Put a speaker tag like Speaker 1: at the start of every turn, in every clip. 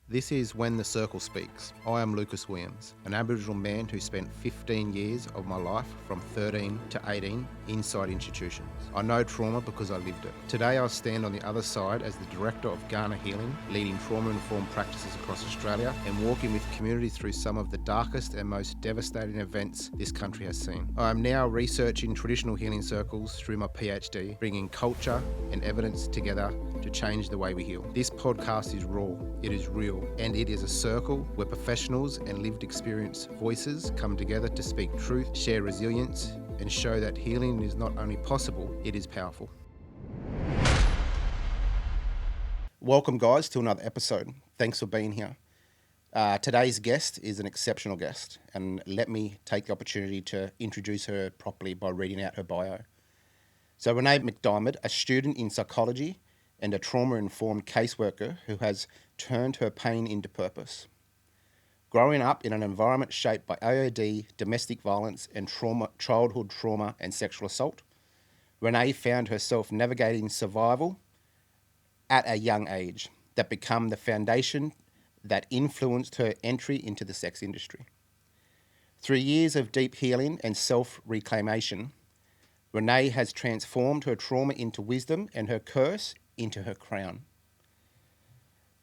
Speaker 1: This is When the Circle Speaks. I am Lucas Williams, an Aboriginal man who spent 15 years of my life from 13 to 18 inside institutions. I know trauma because I lived it. Today I stand on the other side as the Director of Ghana Healing, leading trauma-informed practices across Australia and walking with communities through some of the darkest and most devastating events this country has seen. I am now researching traditional healing circles through my PhD, bringing culture and evidence together to change the way we heal. This podcast is raw, it is real, and it is a circle where professionals and lived experience voices come together to speak truth, share resilience, and show that healing is not only possible, it is powerful. Welcome, guys, to another episode. Thanks for being here. Today's guest is an exceptional guest, and let me take the opportunity to introduce her properly by reading out her bio. So Renae McDermott, a student in psychology and a trauma-informed caseworker who has turned her pain into purpose. Growing up in an environment shaped by AOD, domestic violence and childhood trauma and sexual assault, Renae found herself navigating survival at a young age that became the foundation that influenced her entry into the sex industry. Through years of deep healing and self-reclamation, Renae has transformed her trauma into wisdom and her curse into her crown.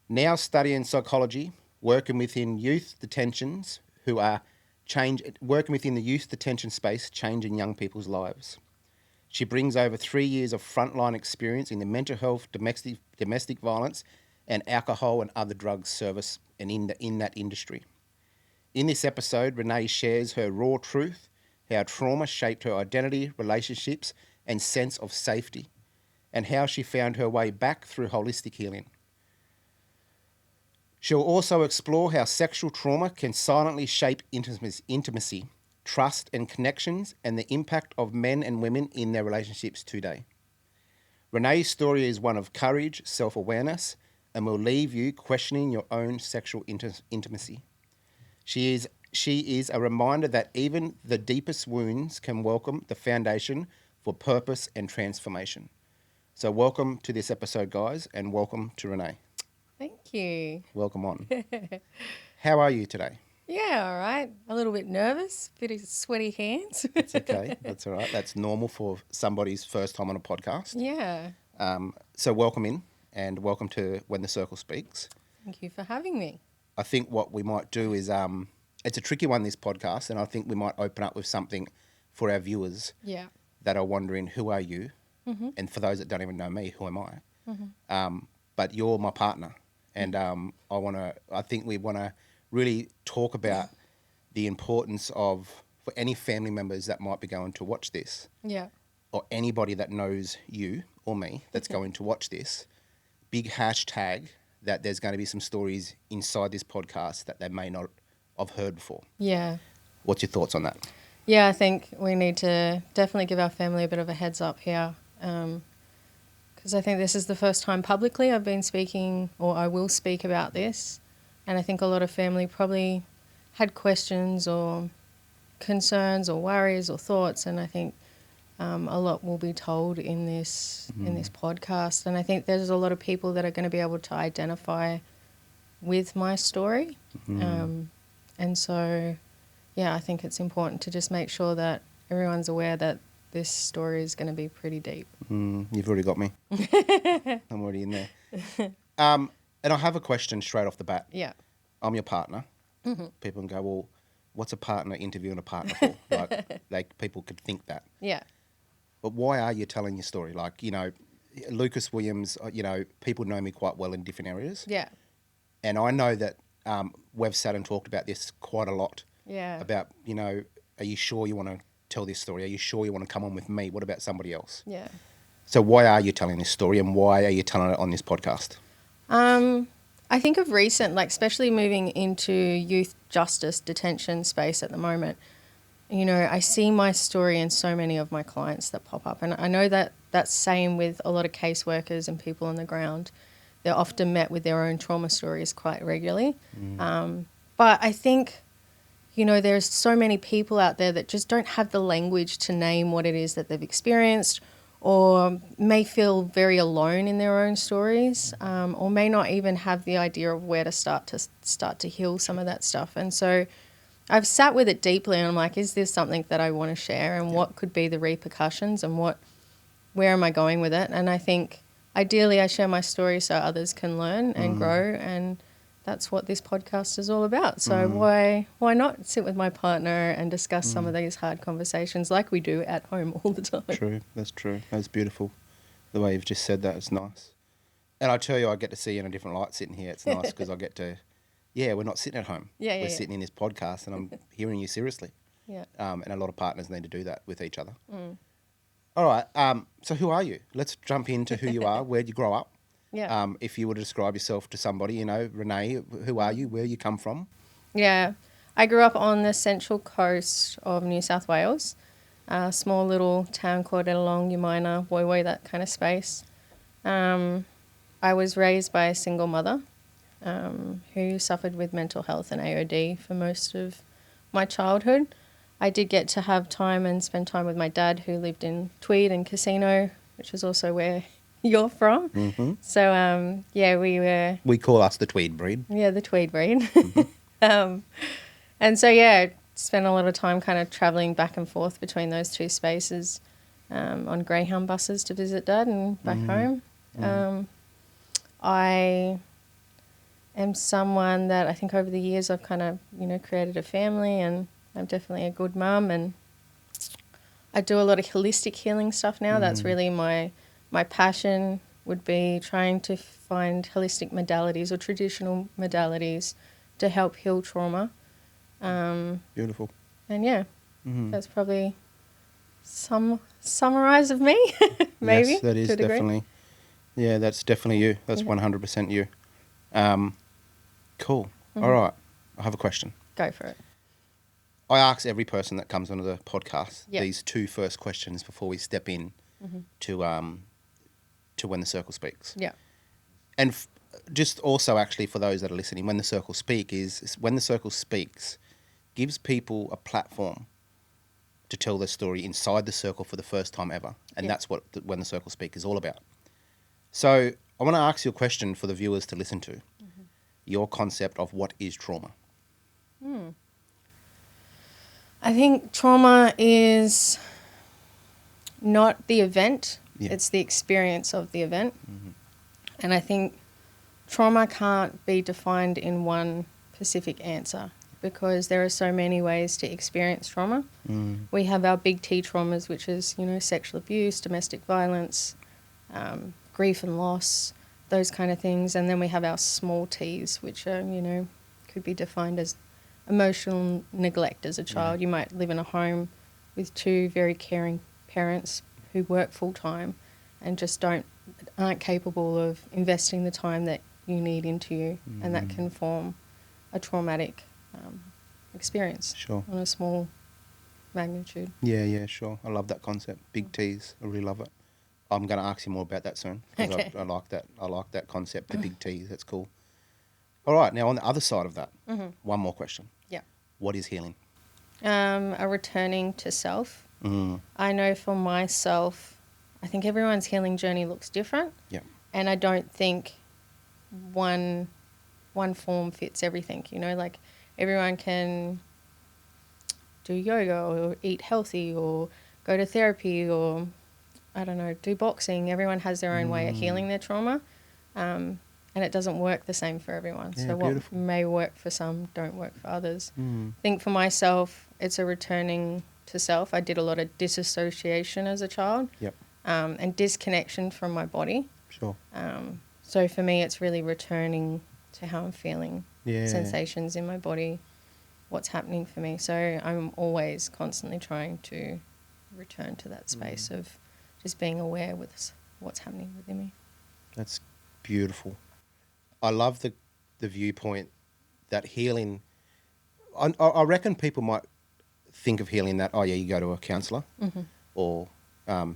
Speaker 1: Now studying psychology, working within youth detentions working within the youth detention space, changing young people's lives. She brings over 3 years of frontline experience in the mental health, domestic violence, and alcohol and other drugs service and in that industry. In this episode, Renae shares her raw truth, how trauma shaped her identity, relationships, and sense of safety, and how she found her way back through holistic healing. She'll also explore how sexual trauma can silently shape intimacy, trust and connections, and the impact of men and women in their relationships today. Renae's story is one of courage, self-awareness, and will leave you questioning your own sexual intimacy. She is a reminder that even the deepest wounds can welcome the foundation for purpose and transformation. So welcome to this episode, guys, and welcome to Renae.
Speaker 2: Thank you.
Speaker 1: Welcome on. How are you today?
Speaker 2: Yeah, all right. A little bit nervous, bit of sweaty hands.
Speaker 1: That's okay. That's all right. That's normal for somebody's first time on a podcast.
Speaker 2: Yeah.
Speaker 1: So welcome in and welcome to When the Circle Speaks.
Speaker 2: Thank you for having me.
Speaker 1: I think what we might do is, it's a tricky one, this podcast, and I think we might open up with something for our viewers that are wondering, who are you? Mm-hmm. And for those that don't even know me, who am I? Mm-hmm. But you're my partner, and I think we want to really talk about the importance of, for any family members that might be going to watch this, or anybody that knows you or me that's going to watch this, big hashtag that there's going to be some stories inside this podcast that they may not have heard before. Yeah. What's your thoughts on that?
Speaker 2: Yeah, I think we need to definitely give our family a bit of a heads up here, because I think this is the first time publicly I've been speaking, or I will speak about this, and I think a lot of family probably had questions or concerns or worries or thoughts, and I think a lot will be told in this podcast, and I think there's a lot of people that are going to be able to identify with my story, and so I think it's important to just make sure that everyone's aware that this story is going to be pretty deep.
Speaker 1: You've already got me. I'm already in there. And I have a question straight off the bat.
Speaker 2: Yeah.
Speaker 1: I'm your partner. Mm-hmm. People can go, well, what's a partner interviewing a partner for? Like people could think that.
Speaker 2: Yeah.
Speaker 1: But why are you telling your story? Like, Lucas Williams, people know me quite well in different areas.
Speaker 2: Yeah.
Speaker 1: And I know that we've sat and talked about this quite a lot.
Speaker 2: Yeah.
Speaker 1: About, are you sure you want to tell this story? Are you sure you want to come on with me? What about somebody else?
Speaker 2: Yeah.
Speaker 1: So why are you telling this story, and why are you telling it on this podcast?
Speaker 2: I think of recent, especially moving into youth justice detention space at the moment, I see my story in so many of my clients that pop up. And I know that that's same with a lot of caseworkers and people on the ground. They're often met with their own trauma stories quite regularly. But I think, there's so many people out there that just don't have the language to name what it is that they've experienced or may feel very alone in their own stories, or may not even have the idea of where to start to heal some of that stuff. And so I've sat with it deeply, and I'm like, is this something that I want to share, and what could be the repercussions, and where am I going with it? And I think ideally I share my story so others can learn and grow, and that's what this podcast is all about. So why not sit with my partner and discuss some of these hard conversations like we do at home all the time?
Speaker 1: True, that's true. That's beautiful. The way you've just said that is nice. And I tell you, I get to see you in a different light sitting here. It's nice because I get to, we're not sitting at home. We're sitting in this podcast and I'm hearing you seriously.
Speaker 2: Yeah.
Speaker 1: And a lot of partners need to do that with each other. All right. So who are you? Let's jump into who you are. Where'd you grow up?
Speaker 2: Yeah.
Speaker 1: If you were to describe yourself to somebody, Renae, who are you? Where you come from?
Speaker 2: Yeah. I grew up on the central coast of New South Wales, a small little town called Ettalong, Umina, Woy Woy, that kind of space. I was raised by a single mother who suffered with mental health and AOD for most of my childhood. I did get to have time and spend time with my dad, who lived in Tweed and Casino, which is also where you're from.
Speaker 1: Mm-hmm.
Speaker 2: So,
Speaker 1: We call us the Tweed breed.
Speaker 2: Yeah, the Tweed breed. Mm-hmm. And so, spent a lot of time kind of travelling back and forth between those two spaces on Greyhound buses to visit Dad and back home. I am someone that I think over the years I've kind of, created a family, and I'm definitely a good mum, and I do a lot of holistic healing stuff now. That's really my passion, would be trying to find holistic modalities or traditional modalities to help heal trauma.
Speaker 1: Beautiful.
Speaker 2: And that's probably some summarise of me, maybe.
Speaker 1: Yes, that is definitely. Yeah, that's definitely you. That's 100% you. Cool. All right. I have a question.
Speaker 2: Go for it.
Speaker 1: I ask every person that comes onto the podcast these two first questions before we step in to When the Circle Speaks.
Speaker 2: Yeah.
Speaker 1: And just also actually for those that are listening, When the Circle is When the Circle Speaks gives people a platform to tell their story inside the circle for the first time ever. And that's what When the Circle Speaks is all about. So I want to ask you a question for the viewers to listen to. Your concept of what is trauma.
Speaker 2: I think trauma is not the event. Yeah. It's the experience of the event. And I think trauma can't be defined in one specific answer, because there are so many ways to experience trauma. We have our big T traumas, which is, sexual abuse, domestic violence, grief and loss, those kind of things. And then we have our small T's, which are, could be defined as emotional neglect as a child. You might live in a home with two very caring parents who work full time and just aren't capable of investing the time that you need into you, and that can form a traumatic experience on a small magnitude.
Speaker 1: Yeah, sure. I love that concept. Big T's. I really love it. I'm going to ask you more about that soon. Okay. I like that. I like that concept, the big T's. That's cool. All right. Now, on the other side of that, one more question.
Speaker 2: Yeah.
Speaker 1: What is healing?
Speaker 2: A returning to self. I know for myself, I think everyone's healing journey looks different.
Speaker 1: Yeah.
Speaker 2: And I don't think one form fits everything. Like everyone can do yoga or eat healthy or go to therapy or, I don't know, do boxing. Everyone has their own way of healing their trauma. And it doesn't work the same for everyone.
Speaker 1: Yeah,
Speaker 2: so
Speaker 1: beautiful.
Speaker 2: What may work for some don't work for others. I think for myself, it's a returning to self. I did a lot of disassociation as a child.
Speaker 1: Yep.
Speaker 2: And disconnection from my body.
Speaker 1: Sure.
Speaker 2: So for me, it's really returning to how I'm feeling, sensations in my body, what's happening for me. So I'm always constantly trying to return to that space of just being aware with what's happening within me.
Speaker 1: That's beautiful. I love the viewpoint that healing, I reckon people might think of healing that, you go to a counsellor or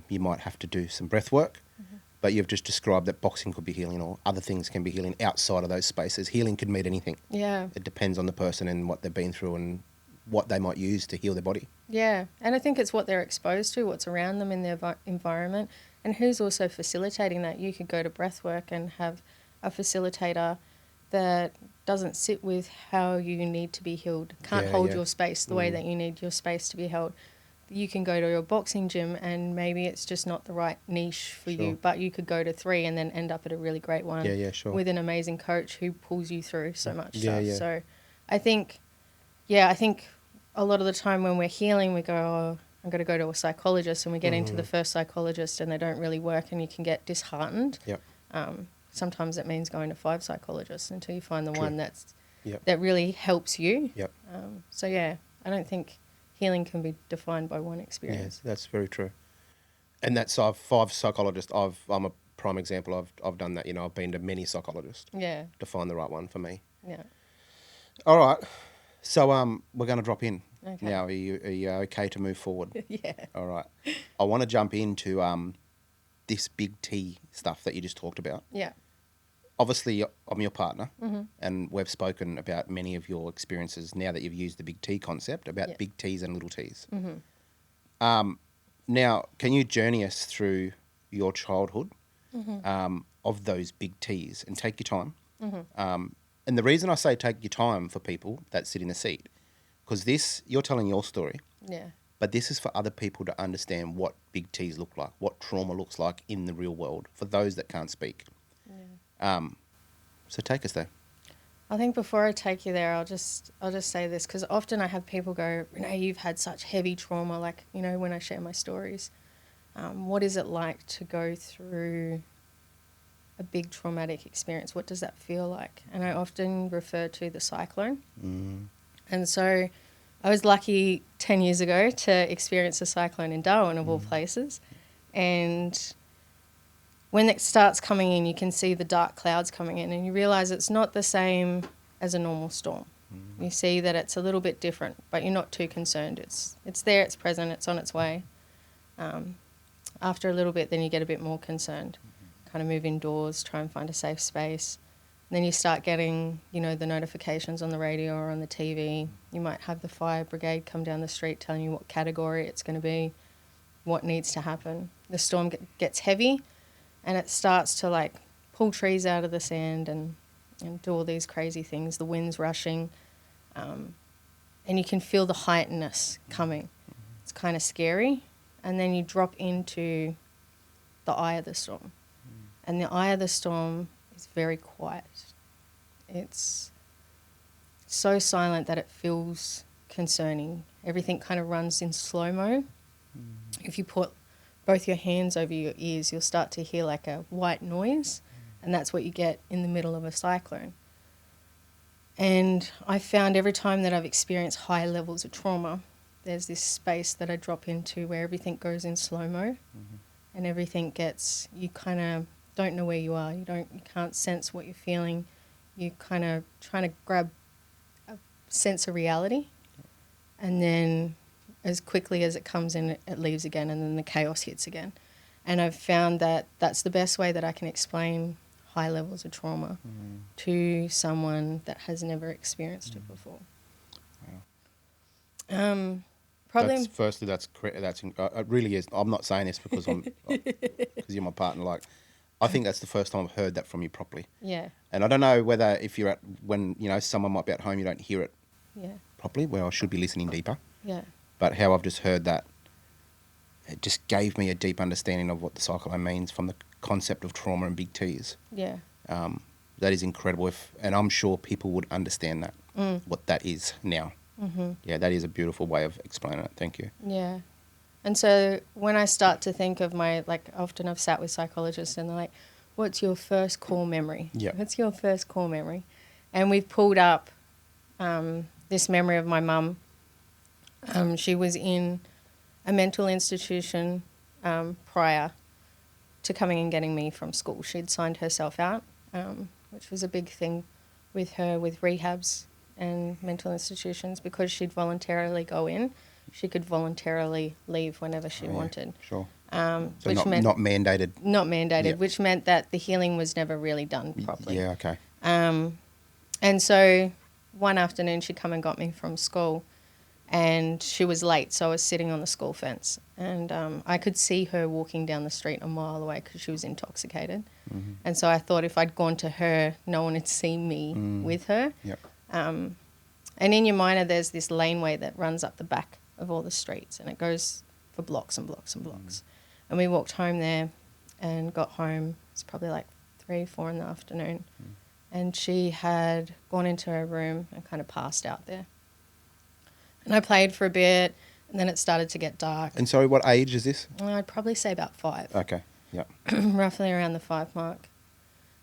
Speaker 1: you might have to do some breath work. But you've just described that boxing could be healing or other things can be healing outside of those spaces. Healing could mean anything. Yeah. It depends on the person and what they've been through and what they might use to heal their body.
Speaker 2: Yeah. And I think it's what they're exposed to, what's around them in their environment. And who's also facilitating that? You could go to breathwork and have a facilitator that doesn't sit with how you need to be healed, can't hold your space the way that you need your space to be held. You can go to your boxing gym and maybe it's just not the right niche for you, but you could go to 3 and then end up at a really great one with an amazing coach who pulls you through so much stuff. So I think a lot of the time when we're healing, we go, oh, I'm going to go to a psychologist, and we get into the first psychologist and they don't really work and you can get disheartened. Sometimes it means going to 5 psychologists until you find the one that really helps you. So I don't think healing can be defined by one experience.
Speaker 1: Yes, that's very true. And that's 5 psychologists. I'm a prime example. I've done that. I've been to many psychologists. To find the right one for me. All right. So we're going to drop in now. Are you okay to move forward? All right. I want to jump into this big T stuff that you just talked about. Obviously, I'm your partner, and we've spoken about many of your experiences now that you've used the big T concept about big T's and little T's. Now, can you journey us through your childhood of those big T's and take your time? And the reason I say take your time for people that sit in the seat, because you're telling your story, but this is for other people to understand what big T's look like, what trauma looks like in the real world for those that can't speak. So take us there.
Speaker 2: I think before I take you there, I'll just say this, because often I have people go, Renae, you've had such heavy trauma, like, when I share my stories. What is it like to go through a big traumatic experience? What does that feel like? And I often refer to the cyclone. And so I was lucky 10 years ago to experience a cyclone in Darwin, of all places. And when it starts coming in, you can see the dark clouds coming in and you realise it's not the same as a normal storm. You see that it's a little bit different, but you're not too concerned. It's there, it's present, it's on its way. After a little bit, then you get a bit more concerned. Kind of move indoors, try and find a safe space. And then you start getting, the notifications on the radio or on the TV. You might have the fire brigade come down the street telling you what category it's going to be, what needs to happen. The storm gets heavy. And it starts to pull trees out of the sand and do all these crazy things. The wind's rushing, and you can feel the heightenedness coming. It's kind of scary. And then you drop into the eye of the storm. And the eye of the storm is very quiet. It's so silent that it feels concerning. Everything kind of runs in slow-mo. If you put both your hands over your ears, you'll start to hear like a white noise, and that's what you get in the middle of a cyclone. And I found every time that I've experienced high levels of trauma, there's this space that I drop into where everything goes in slow-mo, and everything you kind of don't know where you are. You can't sense what you're feeling. You kind of trying to grab a sense of reality, and then as quickly as it comes in, it leaves again, and then the chaos hits again. And I've found that that's the best way that I can explain high levels of trauma to someone that has never experienced it before.
Speaker 1: Wow.
Speaker 2: Probably.
Speaker 1: That's correct. It really is. I'm not saying this because because you're my partner. I think that's the first time I've heard that from you properly. And I don't know whether if you're when someone might be at home, you don't hear it properly. Well, I should be listening deeper. But how I've just heard that, it just gave me a deep understanding of what the cyclone means from the concept of trauma and big T's. That is incredible. And I'm sure people would understand that, what that is now. That is a beautiful way of explaining it. Thank you.
Speaker 2: And so when I start to think of often I've sat with psychologists and they're like, what's your first core memory? What's your first core memory? And we've pulled up this memory of my mum. She was in a mental institution prior to coming and getting me from school. She'd signed herself out, which was a big thing with her with rehabs and mental institutions, because she'd voluntarily go in. She could voluntarily leave whenever she wanted.
Speaker 1: Sure.
Speaker 2: So
Speaker 1: which not mandated.
Speaker 2: Not mandated, which meant that the healing was never really done properly.
Speaker 1: Okay.
Speaker 2: And so one afternoon she come and got me from school, and she was late, so I was sitting on the school fence, and I could see her walking down the street a mile away because she was intoxicated.
Speaker 1: Mm-hmm.
Speaker 2: And so I thought if I'd gone to her, no one had seen me with her.
Speaker 1: Yep.
Speaker 2: And in Umina, there's this laneway that runs up the back of all the streets, and it goes for blocks and blocks and blocks. And we walked home there and got home. It's probably like 3, 4 in the afternoon. And she had gone into her room and kind of passed out there. And I played for a bit, and then it started to get dark.
Speaker 1: And sorry, what age is this?
Speaker 2: I'd probably say about 5.
Speaker 1: Okay. Yep.
Speaker 2: Roughly around the 5 mark.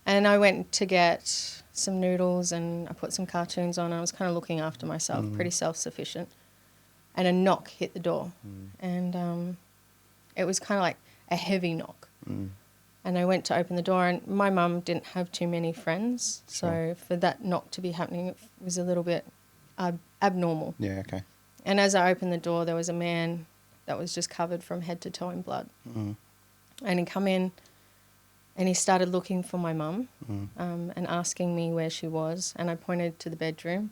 Speaker 2: And I went to get some noodles and I put some cartoons on. I was kind of looking after myself, pretty self-sufficient. And a knock hit the door. And it was kind of like a heavy knock. And I went to open the door, and my mum didn't have too many friends.
Speaker 1: Sure.
Speaker 2: So for that knock to be happening, it was a little bit abnormal.
Speaker 1: Yeah, okay.
Speaker 2: And as I opened the door, there was a man that was just covered from head to toe in blood. And he come in and he started looking for my mum and asking me where she was. And I pointed to the bedroom,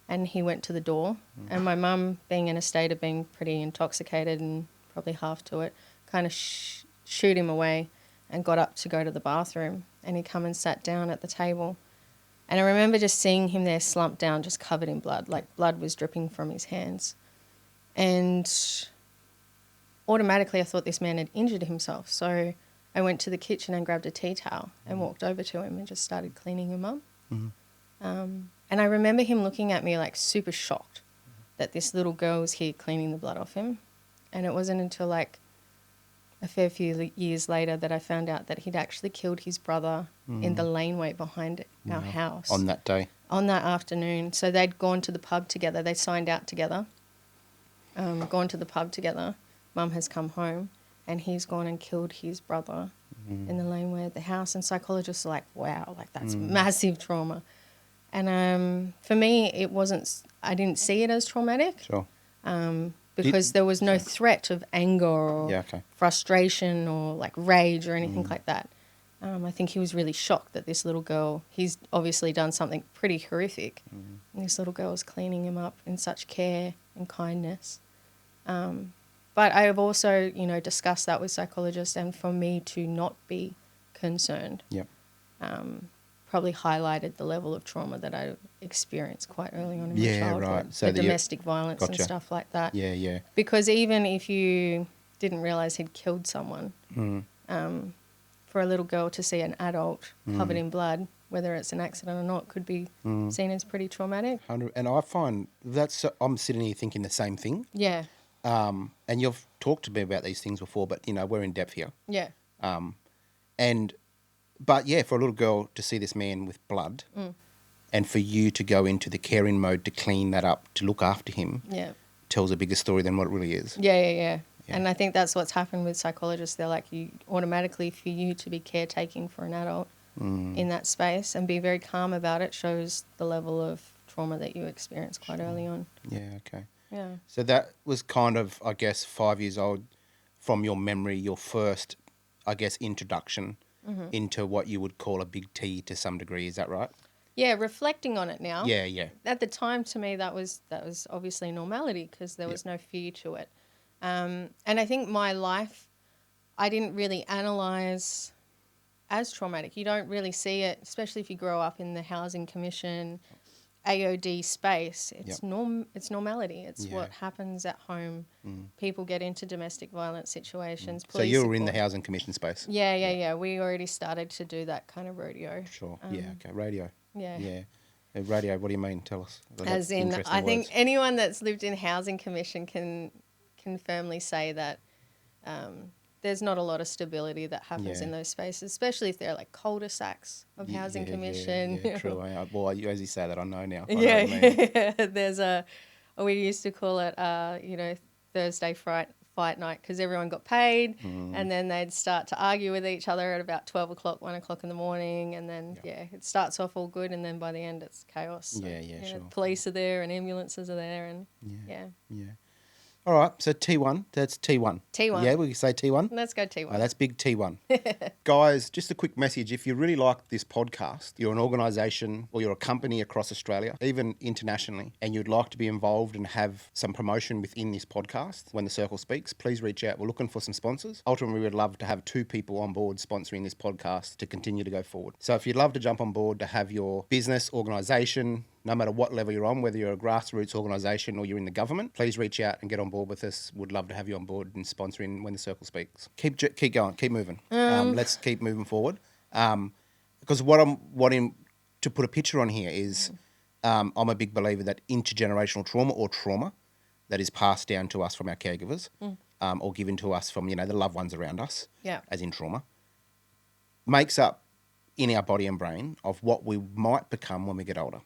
Speaker 2: and he went to the door. And my mum, being in a state of being pretty intoxicated and probably half to it, kind of shooed him away and got up to go to the bathroom. And he come and sat down at the table. And I remember just seeing him there slumped down, just covered in blood, like blood was dripping from his hands. And automatically I thought this man had injured himself. So I went to the kitchen and grabbed a tea towel and walked over to him and just started cleaning him up. And I remember him looking at me like super shocked that this little girl was here cleaning the blood off him. And it wasn't until like a fair few years later that I found out that he'd actually killed his brother in the laneway behind our house.
Speaker 1: On that day?
Speaker 2: On that afternoon. So they'd gone to the pub together. They signed out together, gone to the pub together. Mum has come home, and he's gone and killed his brother in the laneway at the house. And psychologists are like, wow, like that's massive trauma. And for me, it wasn't, I didn't see it as traumatic.
Speaker 1: Sure.
Speaker 2: Because there was no threat of anger or frustration or like rage or anything like that. I think he was really shocked that this little girl, he's obviously done something pretty horrific. And this little girl was cleaning him up in such care and kindness. But I have also, discussed that with psychologists, and for me to not be concerned probably highlighted the level of trauma that I experienced quite early on in my childhood. Right. So the domestic violence and stuff like that.
Speaker 1: Yeah, yeah.
Speaker 2: Because even if you didn't realise he'd killed someone, for a little girl to see an adult covered in blood, whether it's an accident or not, could be seen as pretty traumatic.
Speaker 1: And I find I'm sitting here thinking the same thing.
Speaker 2: Yeah.
Speaker 1: And you've talked to me about these things before, but, we're in depth here.
Speaker 2: Yeah.
Speaker 1: But yeah, for a little girl to see this man with blood and for you to go into the caring mode to clean that up, to look after him, tells a bigger story than what it really is.
Speaker 2: Yeah. And I think that's what's happened with psychologists. They're like, you automatically, for you to be caretaking for an adult in that space and be very calm about it shows the level of trauma that you experience quite early on.
Speaker 1: Yeah, okay.
Speaker 2: Yeah.
Speaker 1: So that was kind of, I guess, 5 years old from your memory, your first, I guess, introduction into what you would call a big T to some degree. Is that right?
Speaker 2: Yeah, reflecting on it now.
Speaker 1: Yeah.
Speaker 2: At the time, to me, that was obviously normality because there was no fear to it. And I think my life, I didn't really analyse as traumatic. You don't really see it, especially if you grow up in the Housing Commission, AOD space. It's it's normality. It's what happens at home. People get into domestic violence situations.
Speaker 1: So you were in the Housing Commission space?
Speaker 2: Yeah. We already started to do that kind of rodeo.
Speaker 1: Sure. Okay. Radio.
Speaker 2: Yeah.
Speaker 1: Radio, what do you mean? Tell us.
Speaker 2: As in, I think anyone that's lived in Housing Commission can firmly say that there's not a lot of stability that happens in those spaces, especially if they're like cul-de-sacs of Housing Commission.
Speaker 1: Yeah, true. Well, as you say that, I know now.
Speaker 2: There's we used to call it, Thursday fight night because everyone got paid and then they'd start to argue with each other at about 12 o'clock, 1 o'clock in the morning, and then, it starts off all good and then by the end it's chaos. So,
Speaker 1: sure.
Speaker 2: Police are there and ambulances are there and,
Speaker 1: Yeah. All right, so T1, that's T1.
Speaker 2: T1.
Speaker 1: Yeah, we can say T1?
Speaker 2: Let's go T1.
Speaker 1: Oh, that's big T1. Guys, just a quick message. If you really like this podcast, you're an organisation or you're a company across Australia, even internationally, and you'd like to be involved and have some promotion within this podcast, When the Circle Speaks, please reach out. We're looking for some sponsors. Ultimately, we would love to have 2 people on board sponsoring this podcast to continue to go forward. So if you'd love to jump on board to have your business, organisation, no matter what level you're on, whether you're a grassroots organisation or you're in the government, please reach out and get on board with us. Would love to have you on board and sponsoring When the Circle Speaks. Keep going, keep moving. Let's keep moving forward. Because what I'm wanting to put a picture on here is I'm a big believer that intergenerational trauma or trauma that is passed down to us from our caregivers or given to us from, the loved ones around us, as in trauma, makes up in our body and brain of what we might become when we get older.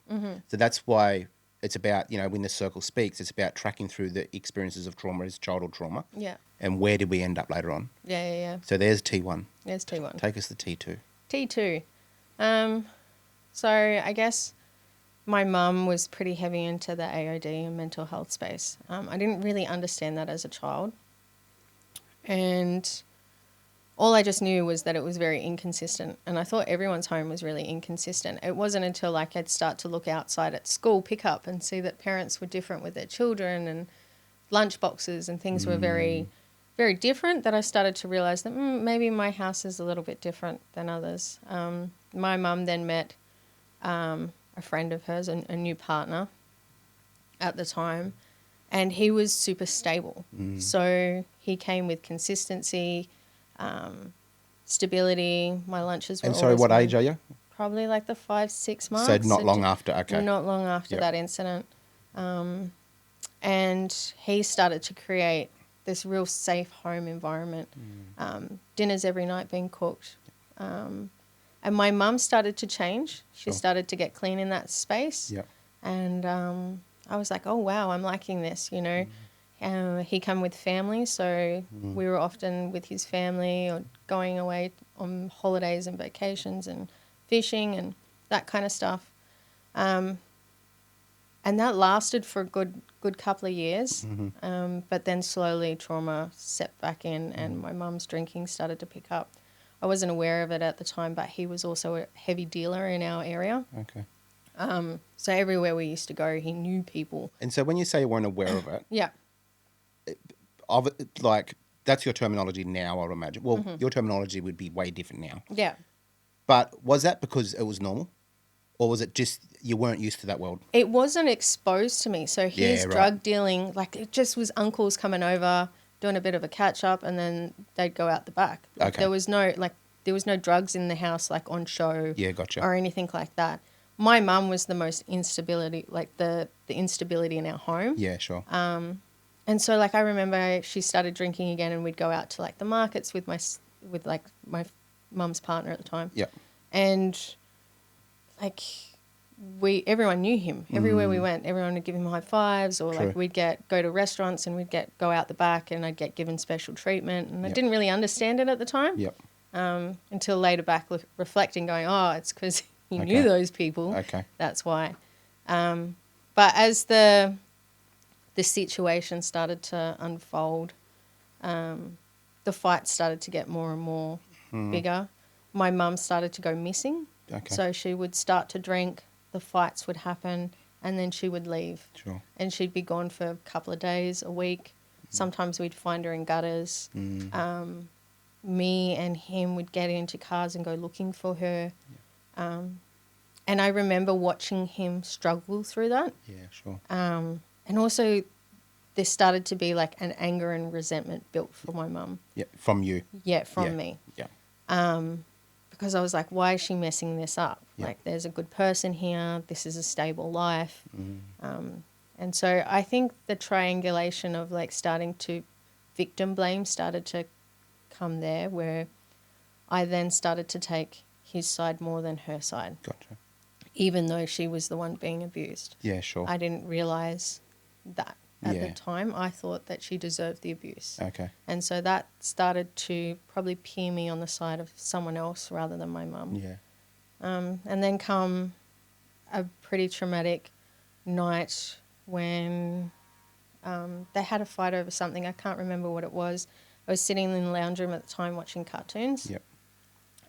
Speaker 1: So that's why it's about, When the Circle Speaks, it's about tracking through the experiences of trauma as childhood trauma.
Speaker 2: Yeah.
Speaker 1: And where did we end up later on?
Speaker 2: Yeah.
Speaker 1: So there's T1.
Speaker 2: There's T1.
Speaker 1: Take us to T2.
Speaker 2: T2. So I guess my mum was pretty heavy into the AOD and mental health space. I didn't really understand that as a child. And all I just knew was that it was very inconsistent. And I thought everyone's home was really inconsistent. It wasn't until I'd start to look outside at school pickup and see that parents were different with their children and lunch boxes and things were very, very different that I started to realise that maybe my house is a little bit different than others. My mum then met a friend of hers, a new partner at the time, and he was super stable. So he came with consistency, stability. My lunches were
Speaker 1: And sorry, what age are you?
Speaker 2: Probably like the 5-6 months.
Speaker 1: So not long after, okay.
Speaker 2: Not long after that incident. And he started to create this real safe home environment. Dinners every night being cooked. And my mum started to change. She started to get clean in that space.
Speaker 1: Yep.
Speaker 2: And I was like, oh, wow, I'm liking this, he came with family, so we were often with his family or going away on holidays and vacations and fishing and that kind of stuff. And that lasted for a good couple of years. But then slowly trauma set back in and my mum's drinking started to pick up. I wasn't aware of it at the time, but he was also a heavy dealer in our area.
Speaker 1: Okay.
Speaker 2: So everywhere we used to go, he knew people.
Speaker 1: And so when you say you weren't aware of it,
Speaker 2: Yeah.
Speaker 1: That's your terminology now, I would imagine. Well, your terminology would be way different now.
Speaker 2: Yeah.
Speaker 1: But was that because it was normal? Or was it just you weren't used to that world?
Speaker 2: It wasn't exposed to me. So his drug dealing, it just was uncles coming over, doing a bit of a catch up, and then they'd go out the back. There was no drugs in the house on show.
Speaker 1: Yeah, gotcha.
Speaker 2: Or anything like that. My mum was the most instability, the instability in our home.
Speaker 1: Yeah, sure.
Speaker 2: And so I remember she started drinking again, and we'd go out to the markets with my mum's partner at the time.
Speaker 1: Yeah.
Speaker 2: And everyone knew him. Everywhere we went, everyone would give him high fives, or
Speaker 1: True.
Speaker 2: we'd go to restaurants and go out the back, and I'd get given special treatment, and I didn't really understand it at the time.
Speaker 1: Yep.
Speaker 2: Until later back reflecting, going, oh, it's because he knew those people.
Speaker 1: Okay.
Speaker 2: That's why. But as the situation started to unfold, the fights started to get more and more bigger. My mum started to go missing.
Speaker 1: Okay.
Speaker 2: So she would start to drink, the fights would happen, and then she would leave.
Speaker 1: Sure.
Speaker 2: And she'd be gone for a couple of days, a week. Sometimes we'd find her in gutters. Me and him would get into cars and go looking for her. And I remember watching him struggle through that.
Speaker 1: Yeah, sure.
Speaker 2: And also there started to be an anger and resentment built for my mum.
Speaker 1: Yeah, from you.
Speaker 2: Yeah, from me.
Speaker 1: Yeah.
Speaker 2: Because I was like, why is she messing this up?
Speaker 1: Yeah.
Speaker 2: There's a good person here. This is a stable life. And so I think the triangulation of starting to victim blame started to come there, where I then started to take his side more than her side.
Speaker 1: Gotcha.
Speaker 2: Even though she was the one being abused.
Speaker 1: Yeah, sure.
Speaker 2: I didn't realise that at the time. I thought that she deserved the abuse.
Speaker 1: Okay.
Speaker 2: And so that started to probably peer me on the side of someone else rather than my mum.
Speaker 1: Yeah.
Speaker 2: And then come a pretty traumatic night when They had a fight over something. I can't remember what it was. I was sitting in the lounge room at the time watching cartoons.
Speaker 1: Yep.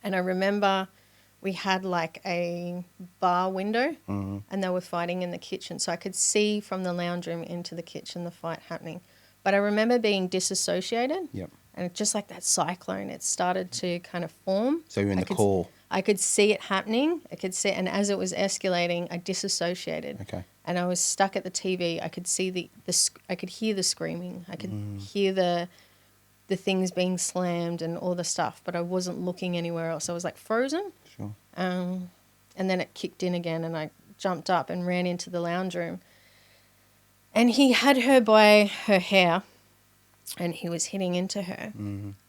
Speaker 2: And I remember we had like a bar window and they were fighting in the kitchen. So I could see from the lounge room into the kitchen the fight happening. But I remember being disassociated.
Speaker 1: Yep.
Speaker 2: And just like that cyclone, it started to kind of form.
Speaker 1: So you're in the core.
Speaker 2: I could see it happening. I could see, and as it was escalating, I disassociated.
Speaker 1: Okay.
Speaker 2: And I was stuck at the TV. I could see I could hear the screaming. I could hear the things being slammed and all the stuff, but I wasn't looking anywhere else. I was like frozen.
Speaker 1: Sure.
Speaker 2: And then it kicked in again, and I jumped up and ran into the lounge room. And he had her by her hair, and he was hitting into her.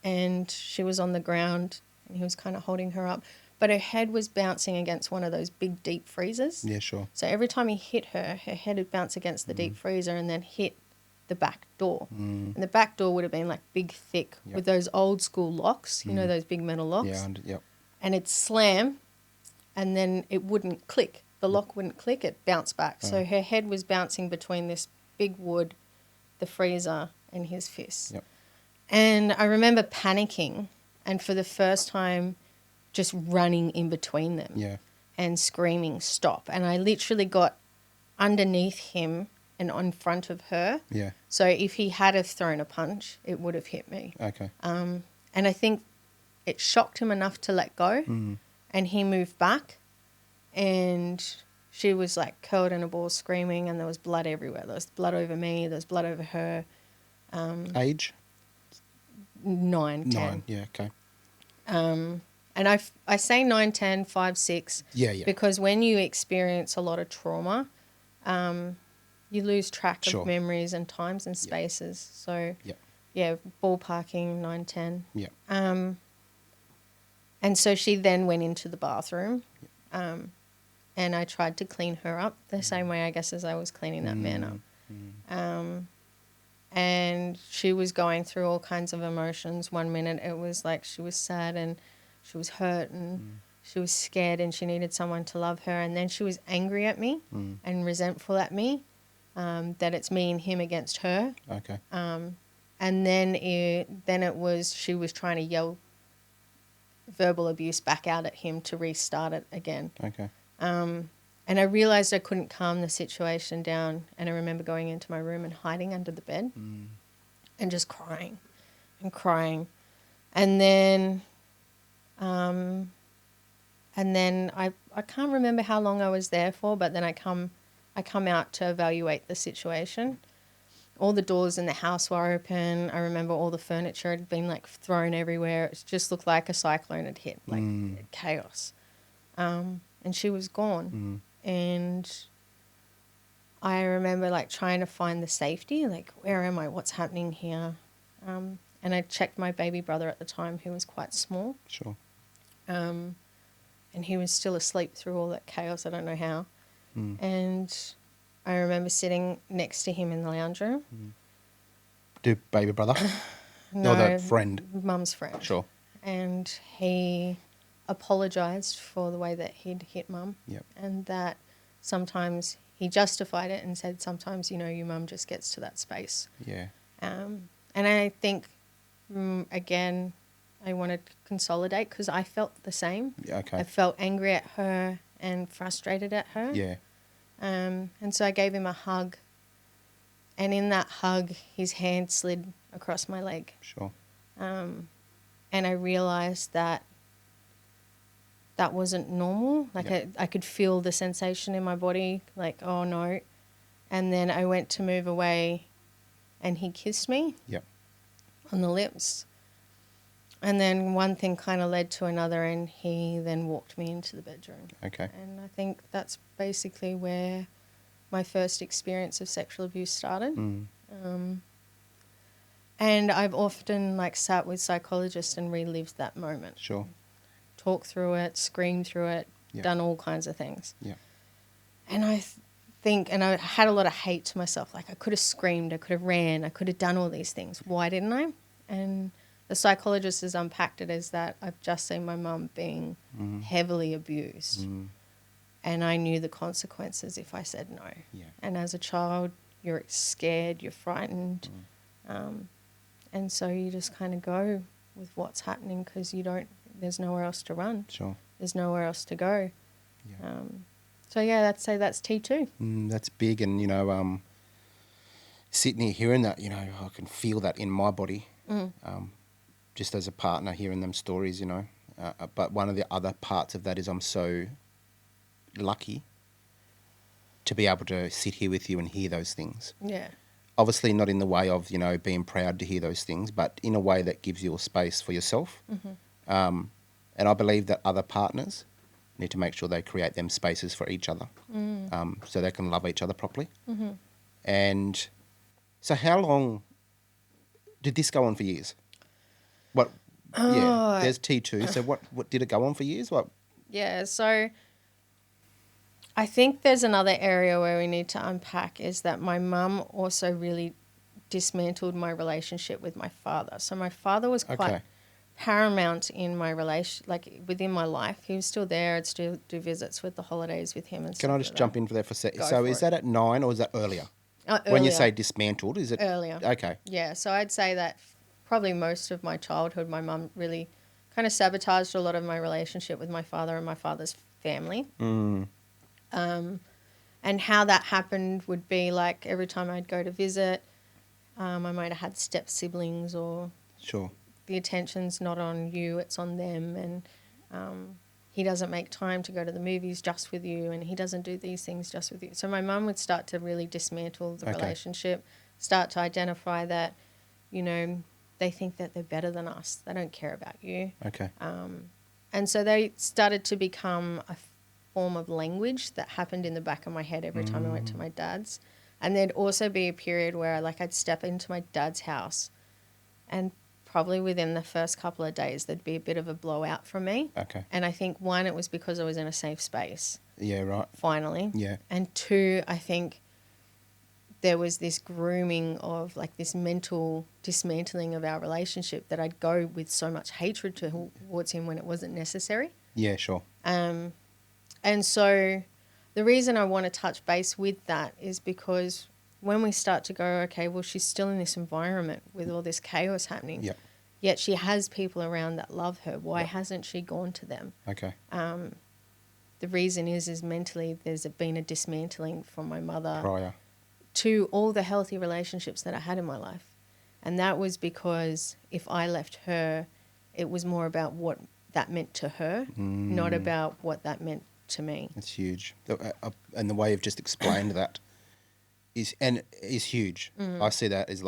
Speaker 2: And she was on the ground, and he was kind of holding her up. But her head was bouncing against one of those big deep freezers.
Speaker 1: Yeah, sure.
Speaker 2: So every time he hit her, her head would bounce against the deep freezer and then hit the back door. And the back door would have been like big, thick, with those old school locks, you know, those big metal locks.
Speaker 1: Yeah, yep.
Speaker 2: And it'd slam, and then it wouldn't click. The lock wouldn't click, it bounced back. So her head was bouncing between this big wood, the freezer, and his fist.
Speaker 1: Yep.
Speaker 2: And I remember panicking, and for the first time, just running in between them.
Speaker 1: Yeah.
Speaker 2: And screaming, stop. And I literally got underneath him and on front of her.
Speaker 1: Yeah.
Speaker 2: So if he had have thrown a punch, it would have hit me.
Speaker 1: Okay.
Speaker 2: And I think it shocked him enough to let go. And he moved back. And she was like curled in a ball screaming, and there was blood everywhere. There was blood over me. There was blood over her.
Speaker 1: Age?
Speaker 2: 9, 10.
Speaker 1: 9, yeah, okay.
Speaker 2: And I say 9, 10, 5, 6.
Speaker 1: Yeah.
Speaker 2: Because when you experience a lot of trauma, you lose track of memories and times and spaces. So, yeah, ballparking 9, 10.
Speaker 1: Yeah.
Speaker 2: And so she then went into the bathroom, and I tried to clean her up the same way, I guess, as I was cleaning that man up. And she was going through all kinds of emotions. One minute it was like she was sad and she was hurt and she was scared and she needed someone to love her. And then she was angry at me and resentful at me, that it's me and him against her.
Speaker 1: Okay.
Speaker 2: And then it was she was trying to yell verbal abuse back out at him to restart it again.
Speaker 1: Okay.
Speaker 2: And I realised I couldn't calm the situation down, and I remember going into my room and hiding under the bed and just crying and crying. And then I can't remember how long I was there for, but then I come out to evaluate the situation. All the doors in the house were open. I remember all the furniture had been like thrown everywhere. It just looked like a cyclone had hit, like chaos. And she was gone. And I remember like trying to find the safety, like where am I? What's happening here? And I checked my baby brother at the time, who was quite small.
Speaker 1: Sure.
Speaker 2: And he was still asleep through all that chaos. I don't know how. And I remember sitting next to him in the lounge room.
Speaker 1: Do baby brother?
Speaker 2: No,
Speaker 1: the friend.
Speaker 2: Mum's friend.
Speaker 1: Sure.
Speaker 2: And he apologised for the way that he'd hit Mum.
Speaker 1: Yep.
Speaker 2: And that sometimes he justified it and said sometimes, you know, your mum just gets to that space.
Speaker 1: Yeah.
Speaker 2: And I think, again, I wanted to consolidate because I felt the same.
Speaker 1: Yeah, okay.
Speaker 2: I felt angry at her and frustrated at her.
Speaker 1: Yeah.
Speaker 2: And so I gave him a hug. And in that hug, his hand slid across my leg.
Speaker 1: Sure.
Speaker 2: And I realised that wasn't normal. Like I could feel the sensation in my body, like, oh no. And then I went to move away and he kissed me on the lips. And then one thing kind of led to another and he then walked me into the bedroom.
Speaker 1: Okay.
Speaker 2: And I think that's basically where my first experience of sexual abuse started. And I've often like sat with psychologists and relived that moment.
Speaker 1: Sure.
Speaker 2: Talked through it, screamed through it, done all kinds of things.
Speaker 1: Yeah.
Speaker 2: And I think, and I had a lot of hate to myself. Like I could have screamed, I could have ran, I could have done all these things. Why didn't I? And the psychologist has unpacked it as that I've just seen my mum being heavily abused. And I knew the consequences if I said no.
Speaker 1: Yeah.
Speaker 2: And as a child, you're scared, you're frightened. And so you just kind of go with what's happening because there's nowhere else to run.
Speaker 1: Sure.
Speaker 2: There's nowhere else to go.
Speaker 1: Yeah.
Speaker 2: So yeah, I'd say that's T2.
Speaker 1: That's big. And, sitting here hearing that, I can feel that in my body, just as a partner hearing them stories, but one of the other parts of that is I'm so lucky to be able to sit here with you and hear those things.
Speaker 2: Yeah.
Speaker 1: Obviously not in the way of, being proud to hear those things, but in a way that gives you a space for yourself. And I believe that other partners need to make sure they create them spaces for each other, so they can love each other properly. And so how long did this go on for years? What? Yeah, there's T2. So what did it go on for years? What?
Speaker 2: Yeah, so I think there's another area where we need to unpack is that my mum also really dismantled my relationship with my father. So my father was quite paramount in my relation, like within my life. He was still there. I'd still do visits with the holidays with him and stuff.
Speaker 1: Can I just jump in for that for a second?
Speaker 2: Go
Speaker 1: So
Speaker 2: for
Speaker 1: is
Speaker 2: it.
Speaker 1: that at 9 or is that earlier?
Speaker 2: Earlier.
Speaker 1: When you say dismantled, is it?
Speaker 2: Earlier.
Speaker 1: Okay.
Speaker 2: Yeah, so I'd say that probably most of my childhood, my mum really kind of sabotaged a lot of my relationship with my father and my father's family. And how that happened would be like every time I'd go to visit, I might have had step siblings or
Speaker 1: Sure.
Speaker 2: the attention's not on you, it's on them. And he doesn't make time to go to the movies just with you, and he doesn't do these things just with you. So my mum would start to really dismantle the relationship, start to identify that, they think that they're better than us. They don't care about you.
Speaker 1: Okay.
Speaker 2: And so they started to become a form of language that happened in the back of my head every time I went to my dad's. And there'd also be a period where I'd step into my dad's house and probably within the first couple of days there'd be a bit of a blowout from me.
Speaker 1: Okay.
Speaker 2: And I think, one, it was because I was in a safe space.
Speaker 1: Yeah, right.
Speaker 2: Finally.
Speaker 1: Yeah.
Speaker 2: And two, I think there was this grooming of this mental dismantling of our relationship that I'd go with so much hatred towards him when it wasn't necessary.
Speaker 1: Yeah, sure.
Speaker 2: And so the reason I want to touch base with that is because when we start to go, okay, well, she's still in this environment with all this chaos happening.
Speaker 1: Yep.
Speaker 2: Yet she has people around that love her. Why hasn't she gone to them?
Speaker 1: Okay.
Speaker 2: The reason is mentally there's been a dismantling from my mother
Speaker 1: Prior.
Speaker 2: to all the healthy relationships that I had in my life. And that was because if I left her, it was more about what that meant to her, not about what that meant to me.
Speaker 1: It's huge. And the way you've just explained that is huge. I see that as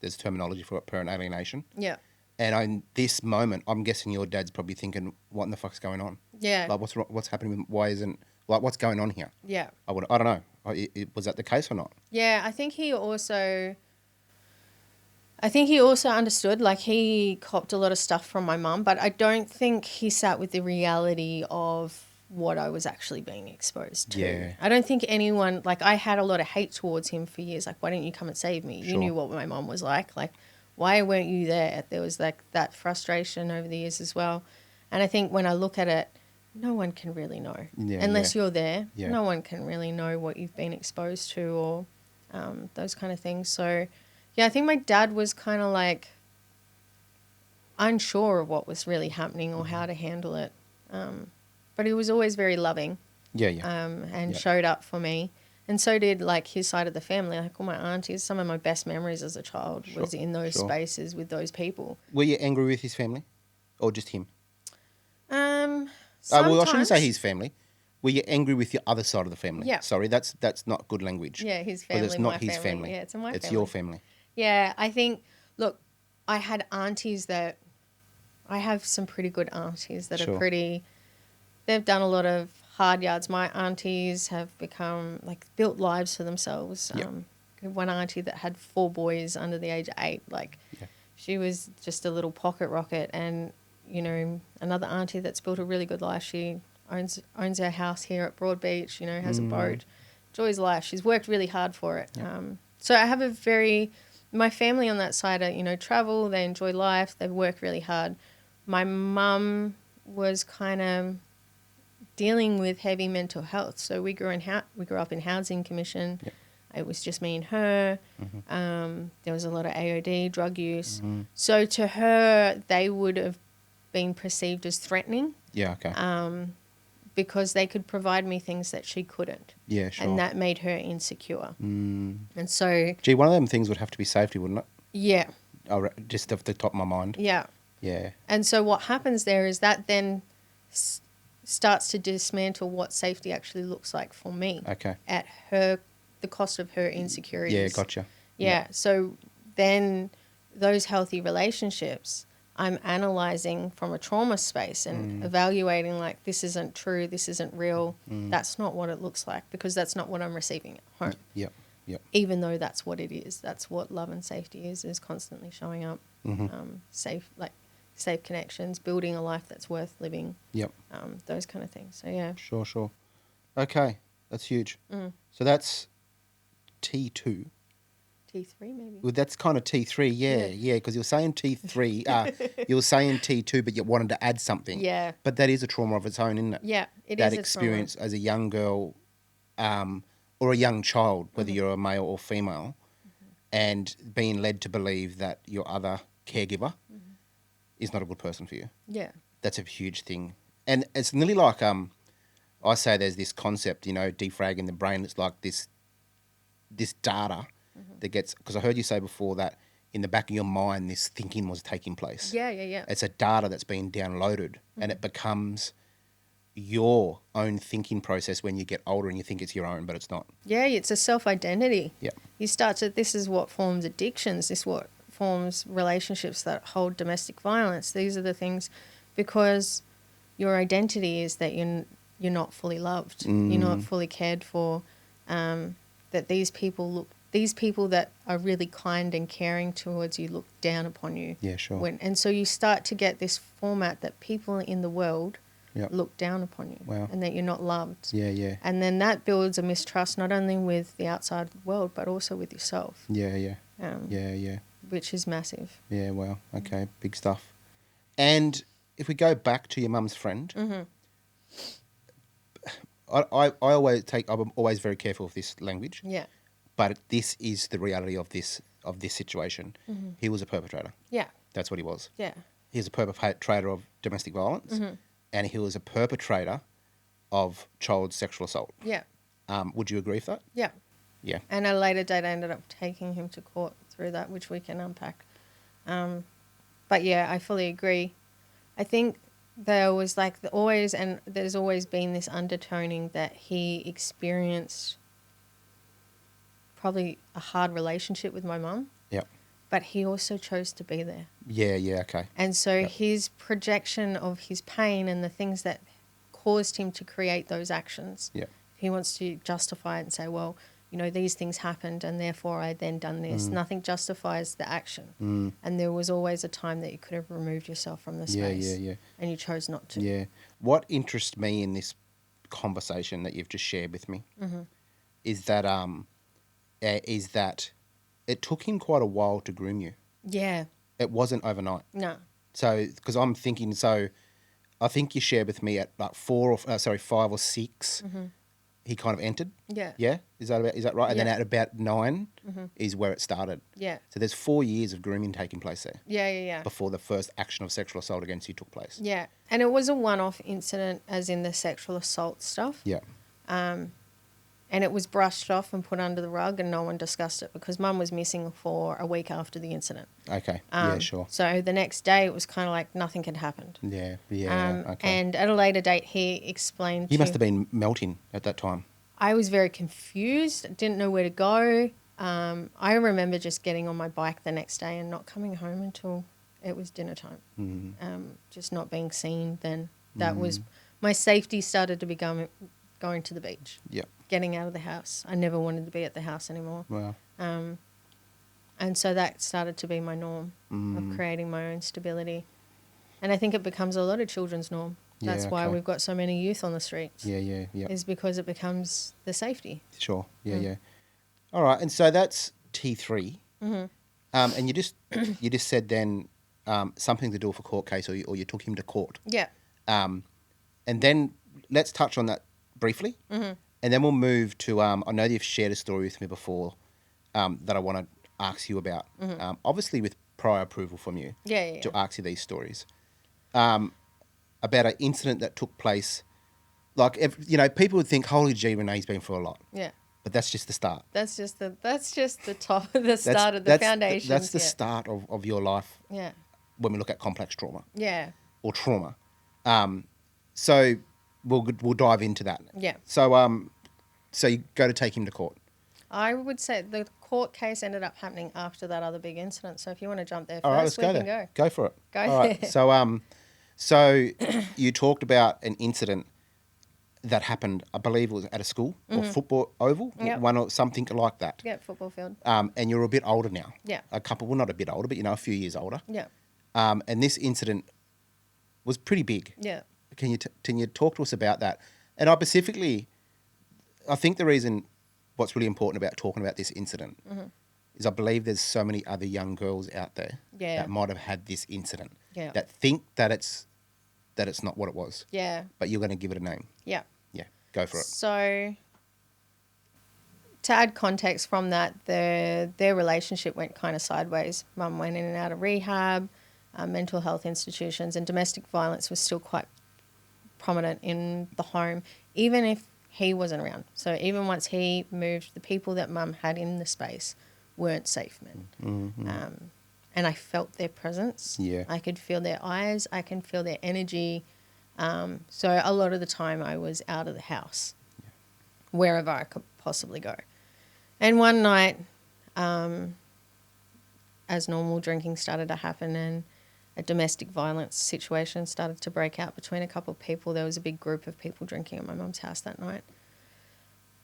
Speaker 1: there's terminology for it, parent alienation.
Speaker 2: Yeah.
Speaker 1: And in this moment, I'm guessing your dad's probably thinking, what in the fuck's going on?
Speaker 2: Yeah.
Speaker 1: What's happening? Why isn't, what's going on here?
Speaker 2: Yeah.
Speaker 1: I don't know. Was that the case or not?
Speaker 2: Yeah, I think he also understood, he copped a lot of stuff from my mum, but I don't think he sat with the reality of what I was actually being exposed to.
Speaker 1: Yeah.
Speaker 2: I don't think anyone, I had a lot of hate towards him for years. Why didn't you come and save me?
Speaker 1: Sure.
Speaker 2: You knew what my mum was like. Why weren't you there? There was that frustration over the years as well. And I think when I look at it, no one can really know. Unless you're there.
Speaker 1: Yeah.
Speaker 2: No one can really know what you've been exposed to or those kind of things. So, yeah, I think my dad was kind of unsure of what was really happening or how to handle it. But he was always very loving.
Speaker 1: Yeah, yeah.
Speaker 2: And showed up for me. And so did his side of the family. All my aunties, some of my best memories as a child was in those spaces with those people.
Speaker 1: Were you angry with his family or just him?
Speaker 2: Sometimes.
Speaker 1: Well, I shouldn't say his family. Were you angry with your other side of the family?
Speaker 2: Yeah.
Speaker 1: Sorry, that's not good language.
Speaker 2: Yeah, his family,
Speaker 1: it's not his family.
Speaker 2: Yeah, it's my family.
Speaker 1: It's your family.
Speaker 2: Yeah, I think, look, I had aunties I have some pretty good aunties that are they've done a lot of hard yards. My aunties have become, built lives for themselves.
Speaker 1: Yep.
Speaker 2: One auntie that had 4 boys under the age of 8, she was just a little pocket rocket. And, another auntie that's built a really good life. She owns her house here at Broadbeach, has a boat. Joy's life. She's worked really hard for it.
Speaker 1: Yep.
Speaker 2: So I have my family on that side are, travel, they enjoy life, they work really hard. My mum was kind of dealing with heavy mental health. So we grew up in housing commission.
Speaker 1: Yep.
Speaker 2: It was just me and her. There was a lot of AOD, drug use. So to her, they would have been perceived as threatening.
Speaker 1: Yeah, okay.
Speaker 2: Because they could provide me things that she couldn't.
Speaker 1: Yeah, sure.
Speaker 2: And that made her insecure. And so...
Speaker 1: Gee, one of them things would have to be safety, wouldn't it?
Speaker 2: Yeah.
Speaker 1: Just off the top of my mind.
Speaker 2: Yeah.
Speaker 1: Yeah.
Speaker 2: And so what happens there is that then starts to dismantle what safety actually looks like for me.
Speaker 1: Okay.
Speaker 2: At the cost of her insecurities.
Speaker 1: Yeah, gotcha.
Speaker 2: Yeah. So then those healthy relationships, I'm analyzing from a trauma space and evaluating like, this isn't true, this isn't real, that's not what it looks like, because that's not what I'm receiving at home.
Speaker 1: Yep.
Speaker 2: Even though that's what it is. That's what love and safety is constantly showing up. Safe connections, building a life that's worth living.
Speaker 1: Yep.
Speaker 2: Those kind of things. So, yeah.
Speaker 1: Sure. Okay, that's huge. So that's T2.
Speaker 2: T3 maybe.
Speaker 1: Well, that's kind of T3, yeah, because you were saying T3, you were saying T2, but you wanted to add something.
Speaker 2: Yeah.
Speaker 1: But that is a trauma of its own, isn't it?
Speaker 2: Yeah, it
Speaker 1: that
Speaker 2: is a
Speaker 1: experience as a young girl or a young child, whether you're a male or female, and being led to believe that your other caregiver is not a good person for you.
Speaker 2: Yeah.
Speaker 1: That's a huge thing. And it's nearly like I say there's this concept, defragging the brain. It's like this data that gets, because I heard you say before that in the back of your mind this thinking was taking place.
Speaker 2: Yeah.
Speaker 1: It's a data that's being downloaded and it becomes your own thinking process when you get older and you think it's your own, but it's not.
Speaker 2: Yeah, it's a self-identity.
Speaker 1: Yeah.
Speaker 2: You start to, this is what forms addictions, this is what forms relationships that hold domestic violence. These are the things, because your identity is that you're not fully loved, you're not fully cared for, that these people that are really kind and caring towards you look down upon you.
Speaker 1: Yeah, sure.
Speaker 2: And so you start to get this format that people in the world look down upon you.
Speaker 1: Wow.
Speaker 2: And that you're not loved.
Speaker 1: Yeah.
Speaker 2: And then that builds a mistrust not only with the outside world but also with yourself.
Speaker 1: Yeah.
Speaker 2: Yeah. Which is massive.
Speaker 1: Yeah, wow. Okay, big stuff. And if we go back to your mum's friend, I'm always very careful of this language.
Speaker 2: Yeah.
Speaker 1: But this is the reality of this situation. He was a perpetrator.
Speaker 2: Yeah.
Speaker 1: That's what he was.
Speaker 2: Yeah.
Speaker 1: He was a perpetrator of domestic violence, and he was a perpetrator of child sexual assault.
Speaker 2: Yeah.
Speaker 1: Would you agree with that?
Speaker 2: Yeah.
Speaker 1: Yeah.
Speaker 2: And at a later date, I ended up taking him to court through that, which we can unpack. But yeah, I fully agree. I think there was there's always been this undertoning that he experienced probably a hard relationship with my mum.
Speaker 1: Yeah.
Speaker 2: But he also chose to be there.
Speaker 1: Yeah, okay.
Speaker 2: And so his projection of his pain and the things that caused him to create those actions, he wants to justify it and say, well, these things happened and therefore I then done this. Nothing justifies the action. And there was always a time that you could have removed yourself from the space. Yeah. And you chose not to.
Speaker 1: Yeah. What interests me in this conversation that you've just shared with me is that it took him quite a while to groom you. Yeah. It wasn't overnight.
Speaker 2: No.
Speaker 1: So, because I'm thinking, I think you shared with me at like 5 or 6, he kind of entered. Yeah. Yeah? Is that right? And then at about 9 is where it started. Yeah. So there's 4 years of grooming taking place there. Yeah. Before the first action of sexual assault against you took place.
Speaker 2: Yeah. And it was a one-off incident, as in the sexual assault stuff.
Speaker 1: Yeah.
Speaker 2: And it was brushed off and put under the rug and no one discussed it because Mum was missing for a week after the incident.
Speaker 1: Okay, yeah, sure.
Speaker 2: So the next day it was kind of like nothing had happened.
Speaker 1: Yeah, okay.
Speaker 2: And at a later date he explained
Speaker 1: You must have been melting at that time.
Speaker 2: I was very confused, didn't know where to go. I remember just getting on my bike the next day and not coming home until it was dinner time. Just not being seen then. That was, my safety started to be going to the beach. Yeah. Getting out of the house. I never wanted to be at the house anymore. Wow. And so that started to be my norm of creating my own stability. And I think it becomes a lot of children's norm. That's why we've got so many youth on the streets. Yeah. Is because it becomes the safety.
Speaker 1: Sure. Yeah. All right. And so that's T3. And you just said then something to do with a court case, or you took him to court.
Speaker 2: Yeah.
Speaker 1: And then let's touch on that briefly. And then we'll move to, I know you've shared a story with me before that I want to ask you about. Obviously with prior approval from you to ask you these stories. About an incident that took place. Like, people would think, holy gee, Renee's been through a lot.
Speaker 2: Yeah.
Speaker 1: But that's just the start.
Speaker 2: That's just the top, the start of the foundations.
Speaker 1: That's the start of your life.
Speaker 2: Yeah.
Speaker 1: When we look at complex trauma.
Speaker 2: Yeah.
Speaker 1: Or trauma. So we'll dive into that.
Speaker 2: Yeah.
Speaker 1: So you go to take him to court.
Speaker 2: I would say the court case ended up happening after that other big incident. So if you want to jump there first,
Speaker 1: all right, let's go there. Go for it. All right. So you talked about an incident that happened, I believe it was at a school or football oval, one or something like that.
Speaker 2: Yeah, football field.
Speaker 1: And you're a bit older now.
Speaker 2: Yeah.
Speaker 1: Not a bit older, but a few years older.
Speaker 2: Yeah.
Speaker 1: And this incident was pretty big.
Speaker 2: Yeah.
Speaker 1: Can you talk to us about that? And I think the reason what's really important about talking about this incident is I believe there's so many other young girls out there that might have had this incident that think that it's not what it was.
Speaker 2: Yeah.
Speaker 1: But you're going to give it a name.
Speaker 2: Yeah.
Speaker 1: Yeah, go for it.
Speaker 2: So to add context from that, their relationship went kind of sideways. Mum went in and out of rehab, mental health institutions, and domestic violence was still quite prominent in the home, even if he wasn't around. So even once he moved, the people that Mum had in the space weren't safe men.
Speaker 1: Mm-hmm.
Speaker 2: And I felt their presence.
Speaker 1: Yeah.
Speaker 2: I could feel their eyes. I can feel their energy. So a lot of the time I was out of the house, wherever I could possibly go. And one night, as normal, drinking started to happen and a domestic violence situation started to break out between a couple of people. There was a big group of people drinking at my mum's house that night.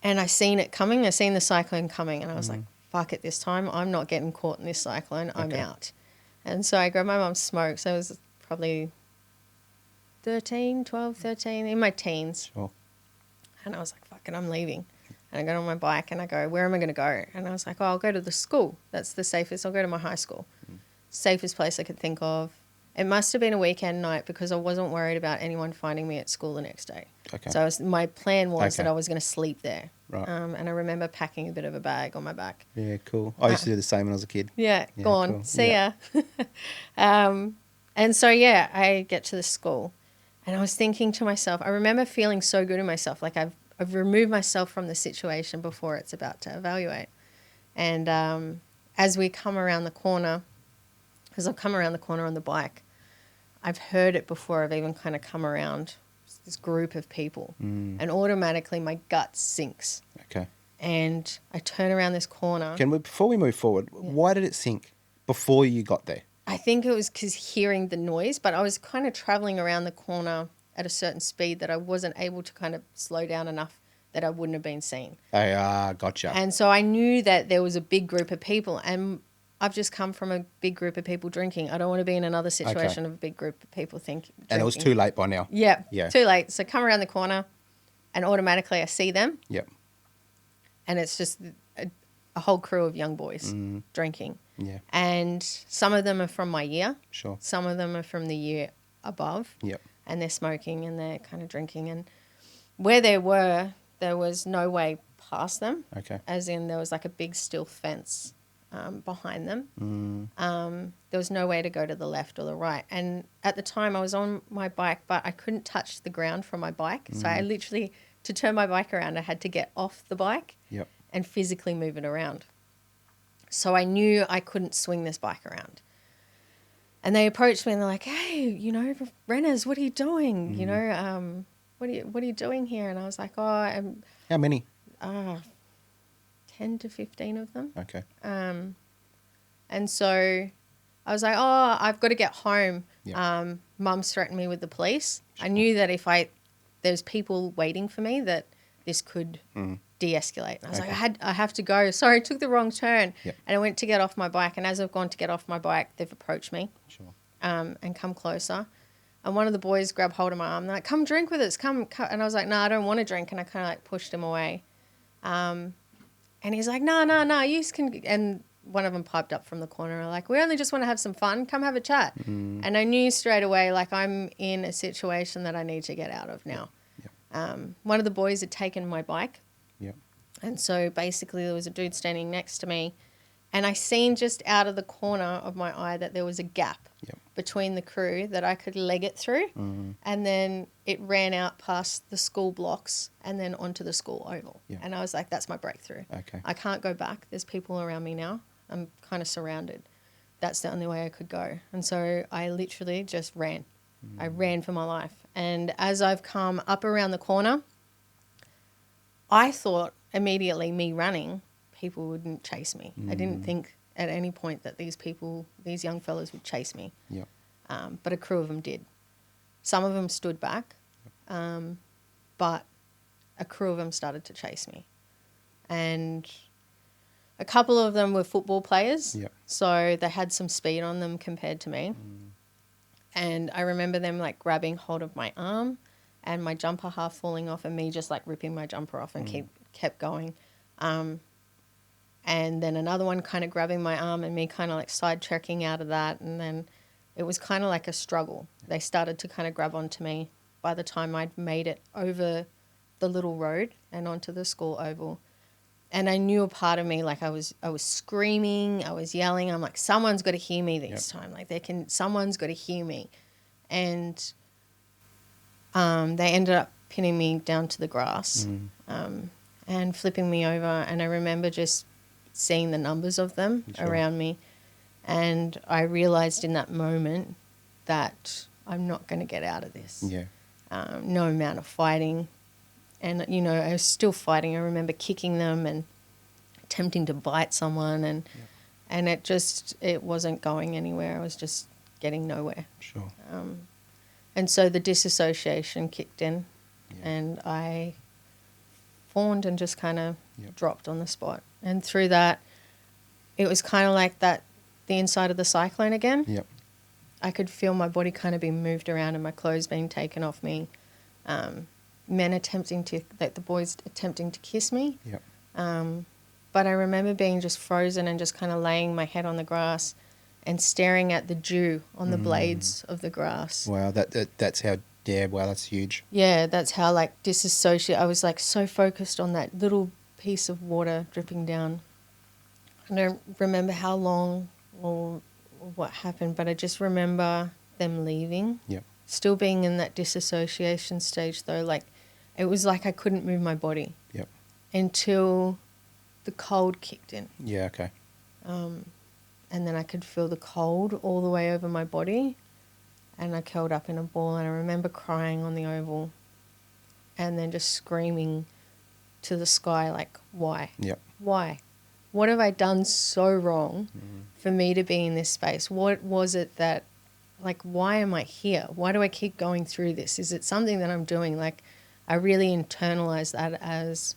Speaker 2: And I seen it coming. I seen the cyclone coming and I was like, fuck it, this time I'm not getting caught in this cyclone. I'm out. And so I grabbed my mum's smoke. So I was probably 13, in my teens.
Speaker 1: Sure.
Speaker 2: And I was like, fuck it, I'm leaving. And I got on my bike and I go, where am I going to go? And I was like, oh, I'll go to the school. That's the safest. I'll go to my high school. Safest place I could think of. It must have been a weekend night because I wasn't worried about anyone finding me at school the next day. Okay. So my plan was that I was going to sleep there. Right. And I remember packing a bit of a bag on my back.
Speaker 1: Yeah, cool. I used to do the same when I was a kid.
Speaker 2: Yeah, gone. Cool. See ya. And so, I get to the school and I was thinking to myself, I remember feeling so good in myself, like I've removed myself from the situation before it's about to evaluate. And as we come around the corner, because I've come around the corner on the bike, I've heard it before. I've even kind of come around this group of people and automatically my gut sinks. Okay. And I turn around this corner.
Speaker 1: Before we move forward, why did it sink before you got there?
Speaker 2: I think it was because hearing the noise, but I was kind of traveling around the corner at a certain speed that I wasn't able to kind of slow down enough that I wouldn't have been seen.
Speaker 1: Gotcha.
Speaker 2: And so I knew that there was a big group of people and I've just come from a big group of people drinking. I don't want to be in another situation of a big group of people drinking.
Speaker 1: And it was too late by now.
Speaker 2: Yeah, too late. So come around the corner and automatically I see them. Yep. And it's just a whole crew of young boys drinking. Yeah. And some of them are from my year. Sure. Some of them are from the year above. Yep. And they're smoking and they're kind of drinking. And where they were, there was no way past them. Okay. As in there was like a big steel fence behind them. There was no way to go to the left or the right. And at the time I was on my bike, but I couldn't touch the ground from my bike. So I literally, to turn my bike around, I had to get off the bike and physically move it around. So I knew I couldn't swing this bike around. And they approached me and they're like, hey, Renae, what are you doing? What are you doing here? And I was like, I'm...
Speaker 1: How many?
Speaker 2: 10 to 15 of them. Okay. And so I was like, I've got to get home. Yep. Mum's threatened me with the police. Sure. I knew that if there's people waiting for me, that this could de-escalate. And I was like, I have to go. Sorry, I took the wrong turn. Yep. And I went to get off my bike. And as I've gone to get off my bike, they've approached me. Sure. And come closer. And one of the boys grabbed hold of my arm. They're like, come drink with us. Come. And I was like, no, I don't want to drink. And I kind of like pushed him away. And he's like, no, you can. And one of them piped up from the corner, like, we only just want to have some fun. Come have a chat. And I knew straight away, like, I'm in a situation that I need to get out of now. One of the boys had taken my bike And so basically there was a dude standing next to me, and I seen just out of the corner of my eye that there was a gap
Speaker 1: Yep.
Speaker 2: between the crew that I could leg it through. And then it ran out past the school blocks and then onto the school oval.
Speaker 1: Yep.
Speaker 2: And I was like, that's my breakthrough.
Speaker 1: Okay.
Speaker 2: I can't go back. There's people around me now. I'm kind of surrounded. That's the only way I could go. And so I literally just ran. I ran for my life. And as I've come up around the corner, I thought immediately me running, people wouldn't chase me. I didn't think at any point that these young fellas would chase me.
Speaker 1: Yep.
Speaker 2: But a crew of them did. Some of them stood back, but a crew of them started to chase me. And a couple of them were football players,
Speaker 1: Yep.
Speaker 2: so they had some speed on them compared to me. And I remember them like grabbing hold of my arm and my jumper half falling off and me just like ripping my jumper off and kept going. And then another one kind of grabbing my arm and me kind of like sidetracking out of that. And then it was kind of like a struggle. They started to kind of grab onto me by the time I'd made it over the little road and onto the school oval. And I knew a part of me, like I was screaming, I was yelling. I'm like, someone's got to hear me this time. Like someone's got to hear me. And they ended up pinning me down to the grass and flipping me over. And I remember just seeing the numbers of them around me. And I realized in that moment that I'm not going to get out of this.
Speaker 1: Yeah.
Speaker 2: No amount of fighting. And, you know, I was still fighting. I remember kicking them and attempting to bite someone. And it wasn't going anywhere. I was just getting nowhere.
Speaker 1: Sure.
Speaker 2: And so the disassociation kicked in and I fawned and just kind of dropped on the spot. And through that, it was kind of like the inside of the cyclone again.
Speaker 1: Yep.
Speaker 2: I could feel my body kind of being moved around and my clothes being taken off me. The boys attempting to kiss me.
Speaker 1: Yep.
Speaker 2: But I remember being just frozen and just kind of laying my head on the grass and staring at the dew on the blades of the grass.
Speaker 1: Wow, that's how. Yeah, wow, that's huge.
Speaker 2: Yeah, that's how like I was like so focused on that little piece of water dripping down. I don't remember how long or what happened, but I just remember them leaving.
Speaker 1: Yep.
Speaker 2: Still being in that disassociation stage though, like it was like I couldn't move my body.
Speaker 1: Yep.
Speaker 2: Until the cold kicked in.
Speaker 1: Yeah, okay.
Speaker 2: And then I could feel the cold all the way over my body. And I curled up in a ball and I remember crying on the oval and then just screaming to the sky like, why?
Speaker 1: Yep.
Speaker 2: Why? What have I done so wrong for me to be in this space? What was it that, like, why am I here? Why do I keep going through this? Is it something that I'm doing? Like, I really internalized that as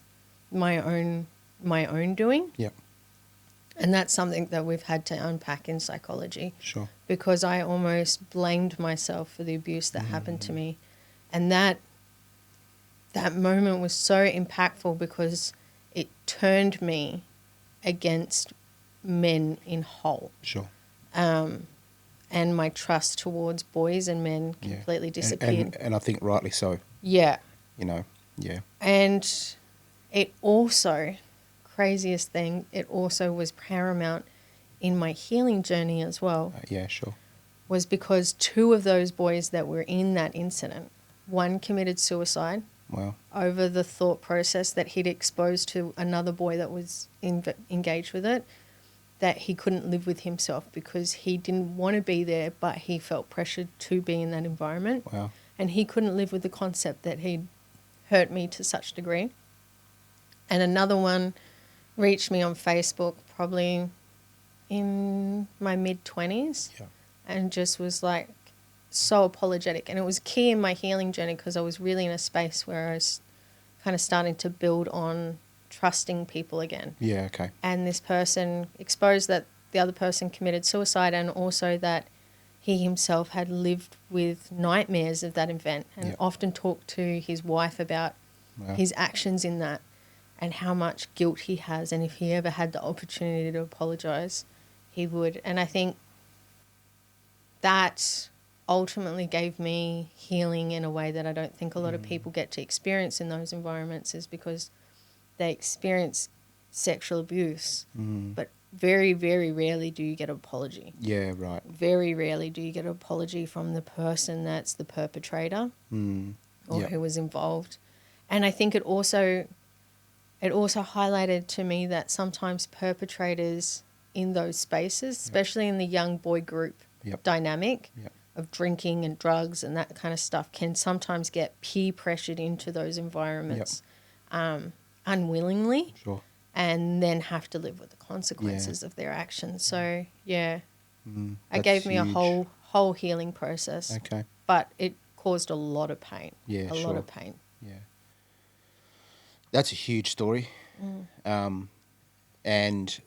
Speaker 2: my own doing.
Speaker 1: Yep.
Speaker 2: And that's something that we've had to unpack in psychology.
Speaker 1: Sure.
Speaker 2: Because I almost blamed myself for the abuse that happened to me. And that moment was so impactful because it turned me against men in whole.
Speaker 1: Sure.
Speaker 2: And my trust towards boys and men completely disappeared.
Speaker 1: And I think rightly so.
Speaker 2: Yeah.
Speaker 1: You know, yeah.
Speaker 2: And it also, craziest thing, it also was paramount in my healing journey as well.
Speaker 1: Yeah, sure.
Speaker 2: Was because two of those boys that were in that incident, one committed suicide.
Speaker 1: Wow.
Speaker 2: Over the thought process that he'd exposed to another boy that was engaged with it, that he couldn't live with himself because he didn't want to be there, but he felt pressured to be in that environment.
Speaker 1: Wow.
Speaker 2: And he couldn't live with the concept that he'd hurt me to such a degree. And another one reached me on Facebook probably in my mid-20s and just was like so apologetic. And it was key in my healing journey because I was really in a space where I was kind of starting to build on trusting people again.
Speaker 1: Yeah, okay.
Speaker 2: And this person exposed that the other person committed suicide and also that he himself had lived with nightmares of that event and often talked to his wife about his actions in that and how much guilt he has. And if he ever had the opportunity to apologize, he would. And I think that ultimately gave me healing in a way that I don't think a lot of people get to experience in those environments, is because they experience sexual abuse, but very, very rarely do you get an apology.
Speaker 1: Yeah, right.
Speaker 2: Very rarely do you get an apology from the person that's the perpetrator or
Speaker 1: Yep.
Speaker 2: who was involved. And I think it also highlighted to me that sometimes perpetrators in those spaces, especially in the young boy group dynamic of drinking and drugs and that kind of stuff, can sometimes get peer pressured into those environments unwillingly.
Speaker 1: Sure.
Speaker 2: And then have to live with the consequences of their actions. So, it
Speaker 1: That's
Speaker 2: gave me a
Speaker 1: huge.
Speaker 2: whole healing process.
Speaker 1: Okay.
Speaker 2: But it caused a lot of pain.
Speaker 1: Yeah,
Speaker 2: a
Speaker 1: sure.
Speaker 2: lot of pain.
Speaker 1: Yeah. That's a huge story. And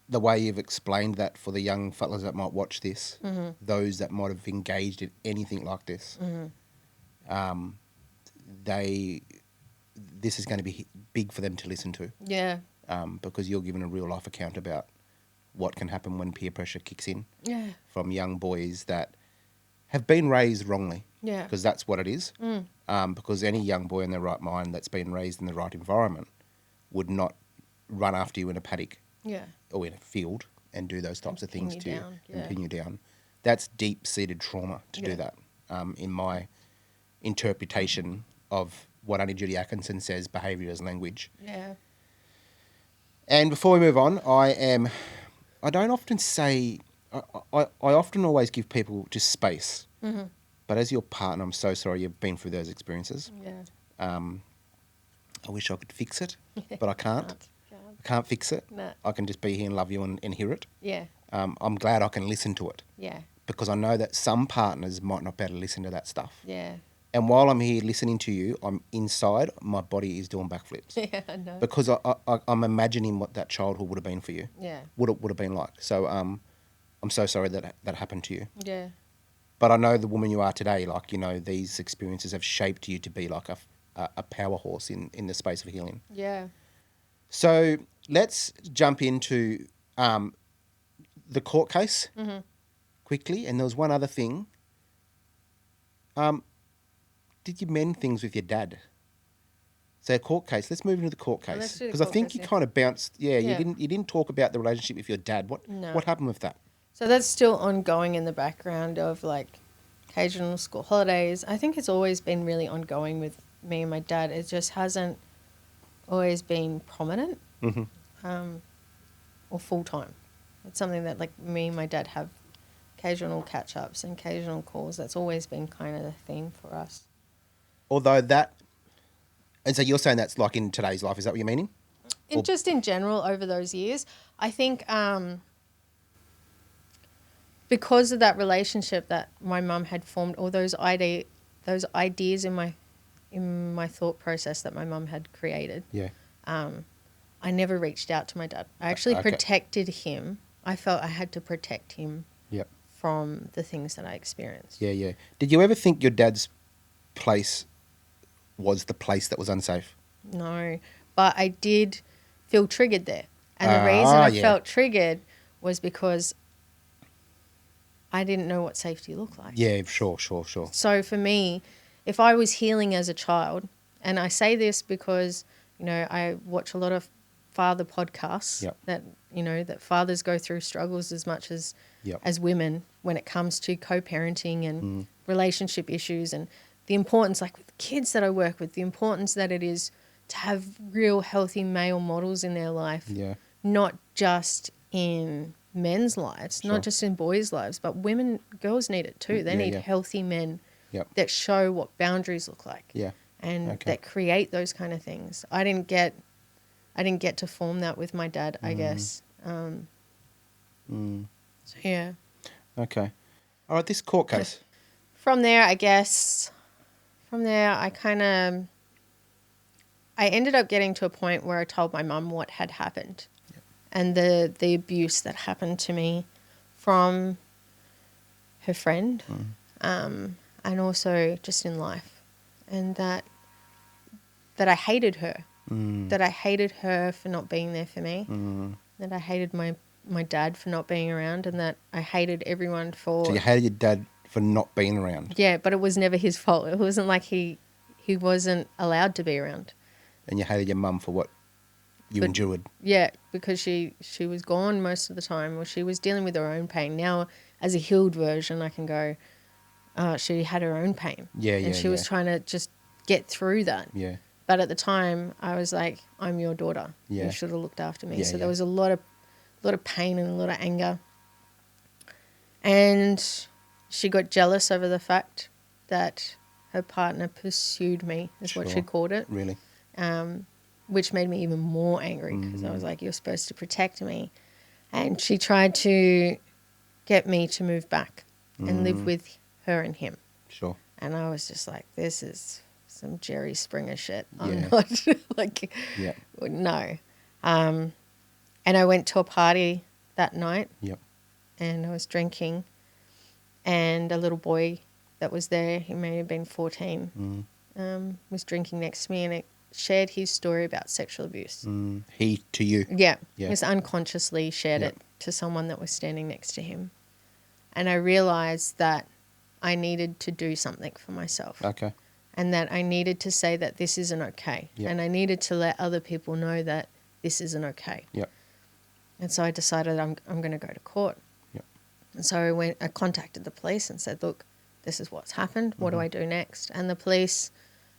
Speaker 1: the way you've explained that for the young fellas that might watch this, those that might have engaged in anything like this, this is going to be big for them to listen to.
Speaker 2: Yeah.
Speaker 1: Because you're giving a real life account about what can happen when peer pressure kicks in from young boys that have been raised wrongly.
Speaker 2: Yeah.
Speaker 1: Because that's what it is. Because any young boy in their right mind that's been raised in the right environment would not run after you in a paddock or in a field and do those types of things to you and pin you down. That's deep-seated trauma to do that, in my interpretation of what Annie Judy Atkinson says, behaviour as language.
Speaker 2: Yeah.
Speaker 1: And before we move on, I don't often say, I often always give people just space. But as your partner, I'm so sorry you've been through those experiences.
Speaker 2: Yeah.
Speaker 1: I wish I could fix it, but I can't. I can't fix it.
Speaker 2: No.
Speaker 1: I can just be here and love you and hear it.
Speaker 2: Yeah.
Speaker 1: I'm glad I can listen to it.
Speaker 2: Yeah.
Speaker 1: Because I know that some partners might not be able to listen to that stuff.
Speaker 2: Yeah.
Speaker 1: And while I'm here listening to you, I'm inside, my body is doing backflips.
Speaker 2: Yeah, I know.
Speaker 1: Because I'm imagining what that childhood would have been for you.
Speaker 2: Yeah.
Speaker 1: What it would have been like. So I'm so sorry that happened to you.
Speaker 2: Yeah.
Speaker 1: But I know the woman you are today, like, you know, these experiences have shaped you to be like a power horse in the space of healing.
Speaker 2: Yeah.
Speaker 1: So let's jump into the court case quickly. And there was one other thing. Did you mend things with your dad? So a court case. Let's move into the court
Speaker 2: Well, let's
Speaker 1: case
Speaker 2: do the
Speaker 1: because I
Speaker 2: court
Speaker 1: think
Speaker 2: case,
Speaker 1: you
Speaker 2: yeah.
Speaker 1: kind of bounced. Yeah,
Speaker 2: Yeah.
Speaker 1: you didn't talk about the relationship with your dad.
Speaker 2: No.
Speaker 1: What happened with that?
Speaker 2: So that's still ongoing in the background of like occasional school holidays. I think it's always been really ongoing with me and my dad. It just hasn't always been prominent or full time. It's something that like me and my dad have occasional catch ups and occasional calls. That's always been kind of the thing for us.
Speaker 1: Although that, and so you're saying that's like in today's life. Is that what you're meaning?
Speaker 2: Just in general over those years, I think because of that relationship that my mum had formed, all those ideas in my thought process that my mum had created.
Speaker 1: Yeah.
Speaker 2: I never reached out to my dad. I actually protected him. I felt I had to protect him
Speaker 1: Yep.
Speaker 2: from the things that I experienced.
Speaker 1: Yeah, yeah. Did you ever think your dad's place was the place that was unsafe?
Speaker 2: No, but I did feel triggered there. And the reason I felt triggered was because I didn't know what safety looked like.
Speaker 1: Yeah, sure.
Speaker 2: So for me, if I was healing as a child, and I say this because, you know, I watch a lot of father podcasts that fathers go through struggles as much as women when it comes to co-parenting and relationship issues and the importance, like with the kids that I work with, the importance that it is to have real healthy male models in their life, not just in men's lives, not just in boys' lives, but girls need it too. They need healthy men that show what boundaries look like and that create those kind of things. I didn't get to form that with my dad, I guess. So, yeah.
Speaker 1: Okay. All right, this court case.
Speaker 2: From there, I ended up getting to a point where I told my mum what had happened and the abuse that happened to me from her friend and also just in life, and that I hated her, that I hated her for not being there for me, that I hated my dad for not being around, and that I hated everyone for...
Speaker 1: So you hated your dad for not being around?
Speaker 2: Yeah, but it was never his fault. It wasn't like he wasn't allowed to be around.
Speaker 1: And you hated your mum for what You endured.
Speaker 2: Yeah, because she was gone most of the time, or she was dealing with her own pain. Now, as a healed version, I can go, she had her own pain.
Speaker 1: Yeah,
Speaker 2: and she was trying to just get through that.
Speaker 1: Yeah.
Speaker 2: But at the time, I was like, I'm your daughter.
Speaker 1: Yeah.
Speaker 2: You should have looked after me.
Speaker 1: Yeah,
Speaker 2: so
Speaker 1: yeah.
Speaker 2: there was a lot of pain and a lot of anger. And she got jealous over the fact that her partner pursued me, is what she
Speaker 1: Sure.
Speaker 2: called it.
Speaker 1: Really?
Speaker 2: Which made me even more angry because I was like, you're supposed to protect me. And she tried to get me to move back and live with her and him.
Speaker 1: Sure.
Speaker 2: And I was just like, this is some Jerry Springer shit.
Speaker 1: Yeah.
Speaker 2: I'm not like,
Speaker 1: Yeah.
Speaker 2: no. And I went to a party that night
Speaker 1: Yep.
Speaker 2: and I was drinking, and a little boy that was there, he may have been 14, was drinking next to me, and it shared his story about sexual abuse.
Speaker 1: He to you.
Speaker 2: Yeah.
Speaker 1: Yeah.
Speaker 2: Just unconsciously shared
Speaker 1: Yep.
Speaker 2: it to someone that was standing next to him. And I realized that I needed to do something for myself.
Speaker 1: Okay.
Speaker 2: And that I needed to say that this isn't okay.
Speaker 1: Yep.
Speaker 2: And I needed to let other people know that this isn't okay.
Speaker 1: Yep.
Speaker 2: And so I decided I'm going to go to court.
Speaker 1: Yep.
Speaker 2: And so I contacted the police and said, look, this is what's happened. What do I do next? And the police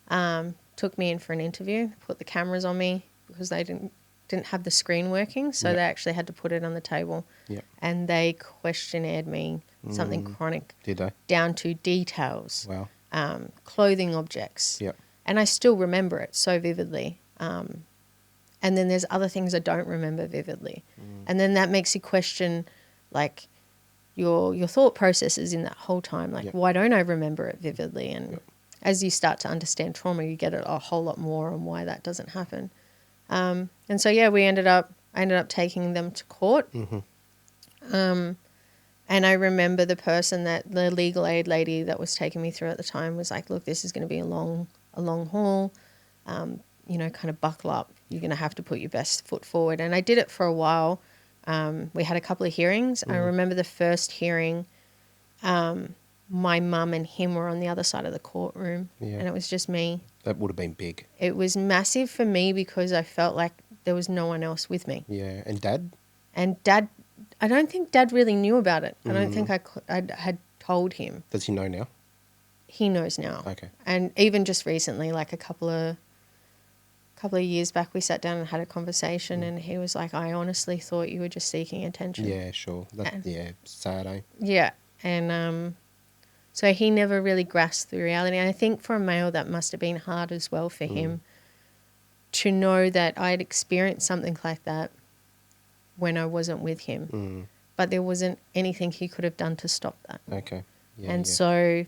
Speaker 2: took me in for an interview, put the cameras on me because they didn't have the screen working. So
Speaker 1: Yep.
Speaker 2: they actually had to put it on the table.
Speaker 1: Yep.
Speaker 2: And they questionnaire me, something chronic,
Speaker 1: Did they?
Speaker 2: down to details.
Speaker 1: Wow.
Speaker 2: Clothing objects.
Speaker 1: Yep.
Speaker 2: And I still remember it so vividly. And then there's other things I don't remember vividly. And then that makes you question, like, your thought processes in that whole time. Like,
Speaker 1: Yep.
Speaker 2: why don't I remember it vividly? And
Speaker 1: Yep.
Speaker 2: as you start to understand trauma, you get a whole lot more on why that doesn't happen. And so, yeah, I ended up taking them to court. And I remember the legal aid lady that was taking me through at the time was like, look, this is going to be a long haul. Kind of buckle up. You're going to have to put your best foot forward. And I did it for a while. We had a couple of hearings. I remember the first hearing, my mum and him were on the other side of the courtroom.
Speaker 1: Yeah.
Speaker 2: And it was just me.
Speaker 1: That would have been big.
Speaker 2: It was massive for me because I felt like there was no one else with me.
Speaker 1: Yeah. And Dad?
Speaker 2: And Dad, I don't think Dad really knew about it. I don't think I had told him.
Speaker 1: Does he know now?
Speaker 2: He knows now.
Speaker 1: Okay.
Speaker 2: And even just recently, like a couple of years back, we sat down and had a conversation, and he was like, I honestly thought you were just seeking attention.
Speaker 1: Yeah, sure. Sad, eh?
Speaker 2: Yeah. And so he never really grasped the reality. And I think for a male, that must have been hard as well for him to know that I'd experienced something like that when I wasn't with him. But there wasn't anything he could have done to stop that.
Speaker 1: Okay. Yeah,
Speaker 2: and
Speaker 1: yeah.
Speaker 2: so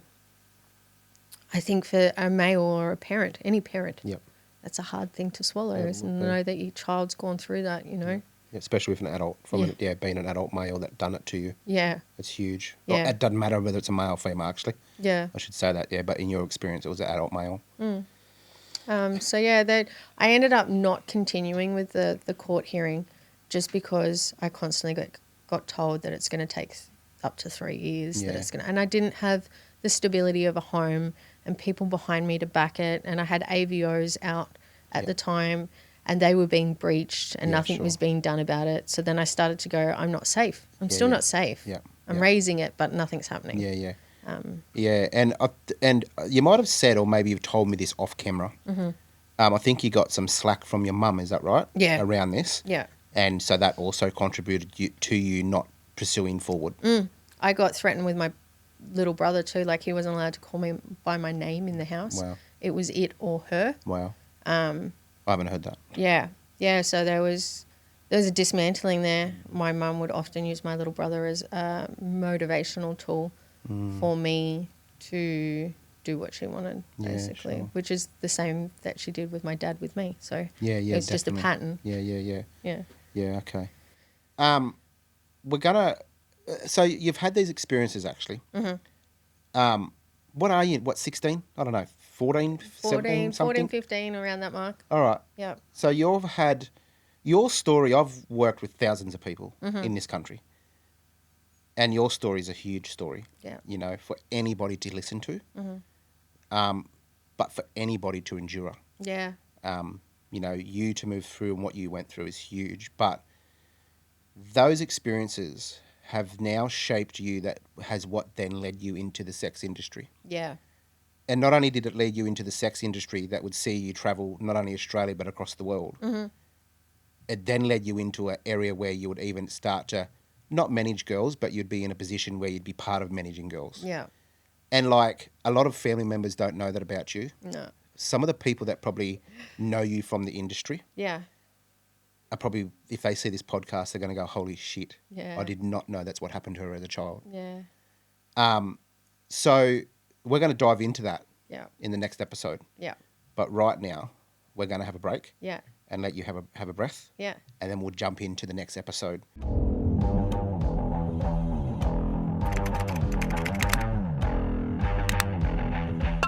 Speaker 2: I think for a male or a parent, any parent,
Speaker 1: Yep.
Speaker 2: that's a hard thing to swallow,
Speaker 1: Yeah, it
Speaker 2: is to
Speaker 1: would be.
Speaker 2: know that your child's gone through that,
Speaker 1: Yeah, especially with an adult, being an adult male that done it to you.
Speaker 2: Yeah.
Speaker 1: It's huge.
Speaker 2: Yeah.
Speaker 1: Well, it doesn't matter whether it's a male or female, actually.
Speaker 2: Yeah.
Speaker 1: I should say that, yeah. But in your experience, it was an adult male.
Speaker 2: So yeah, I ended up not continuing with the court hearing just because I constantly got told that it's going to take up to 3 years,
Speaker 1: Yeah.
Speaker 2: and I didn't have the stability of a home and people behind me to back it, and I had AVOs out at the time, and they were being breached and
Speaker 1: Yeah,
Speaker 2: nothing
Speaker 1: sure.
Speaker 2: was being done about it. So then I started to go, I'm not safe. I'm
Speaker 1: Yeah,
Speaker 2: still
Speaker 1: yeah.
Speaker 2: not safe.
Speaker 1: Yeah,
Speaker 2: I'm
Speaker 1: yeah.
Speaker 2: raising it, but nothing's happening.
Speaker 1: Yeah, yeah. Yeah, and you might have said, or maybe you've told me this off camera. I think you got some slack from your mum, is that right?
Speaker 2: Yeah.
Speaker 1: Around this?
Speaker 2: Yeah.
Speaker 1: And so that also contributed to you not pursuing forward.
Speaker 2: I got threatened with my little brother too. Like, he wasn't allowed to call me by my name in the house.
Speaker 1: Wow.
Speaker 2: It was it or her.
Speaker 1: Wow. I haven't heard that.
Speaker 2: Yeah. Yeah. So there was a dismantling there. My mum would often use my little brother as a motivational tool for me to do what she wanted,
Speaker 1: Yeah,
Speaker 2: basically,
Speaker 1: sure.
Speaker 2: which is the same that she did with my dad with me. So
Speaker 1: Yeah, yeah,
Speaker 2: it's just a
Speaker 1: definitely.
Speaker 2: pattern.
Speaker 1: Yeah, yeah, yeah.
Speaker 2: Yeah.
Speaker 1: Yeah, okay. We're gonna. So you've had these experiences, actually. What are you? What, 16? I don't know. 14, 17,
Speaker 2: 14,
Speaker 1: something?
Speaker 2: 15, around that mark.
Speaker 1: All right.
Speaker 2: Yeah.
Speaker 1: So you've had your story. I've worked with thousands of people in this country, and your story is a huge story.
Speaker 2: Yeah.
Speaker 1: You know, for anybody to listen to, but for anybody to endure.
Speaker 2: Yeah.
Speaker 1: you to move through and what you went through is huge. But those experiences have now shaped you, that has what then led you into the sex industry.
Speaker 2: Yeah.
Speaker 1: And not only did it lead you into the sex industry that would see you travel not only Australia but across the world, it then led you into an area where you would even start to not manage girls, but you'd be in a position where you'd be part of managing girls.
Speaker 2: Yeah.
Speaker 1: And like a lot of family members don't know that about you.
Speaker 2: No.
Speaker 1: Some of the people that probably know you from the industry
Speaker 2: Yeah.
Speaker 1: are probably, if they see this podcast, they're going to go, holy shit,
Speaker 2: Yeah.
Speaker 1: I did not know that's what happened to her as a child.
Speaker 2: Yeah.
Speaker 1: So we're going to dive into that
Speaker 2: Yeah.
Speaker 1: in the next episode.
Speaker 2: Yeah.
Speaker 1: But right now, we're going to have a break
Speaker 2: Yeah.
Speaker 1: and let you have a breath.
Speaker 2: Yeah.
Speaker 1: And then we'll jump into the next episode.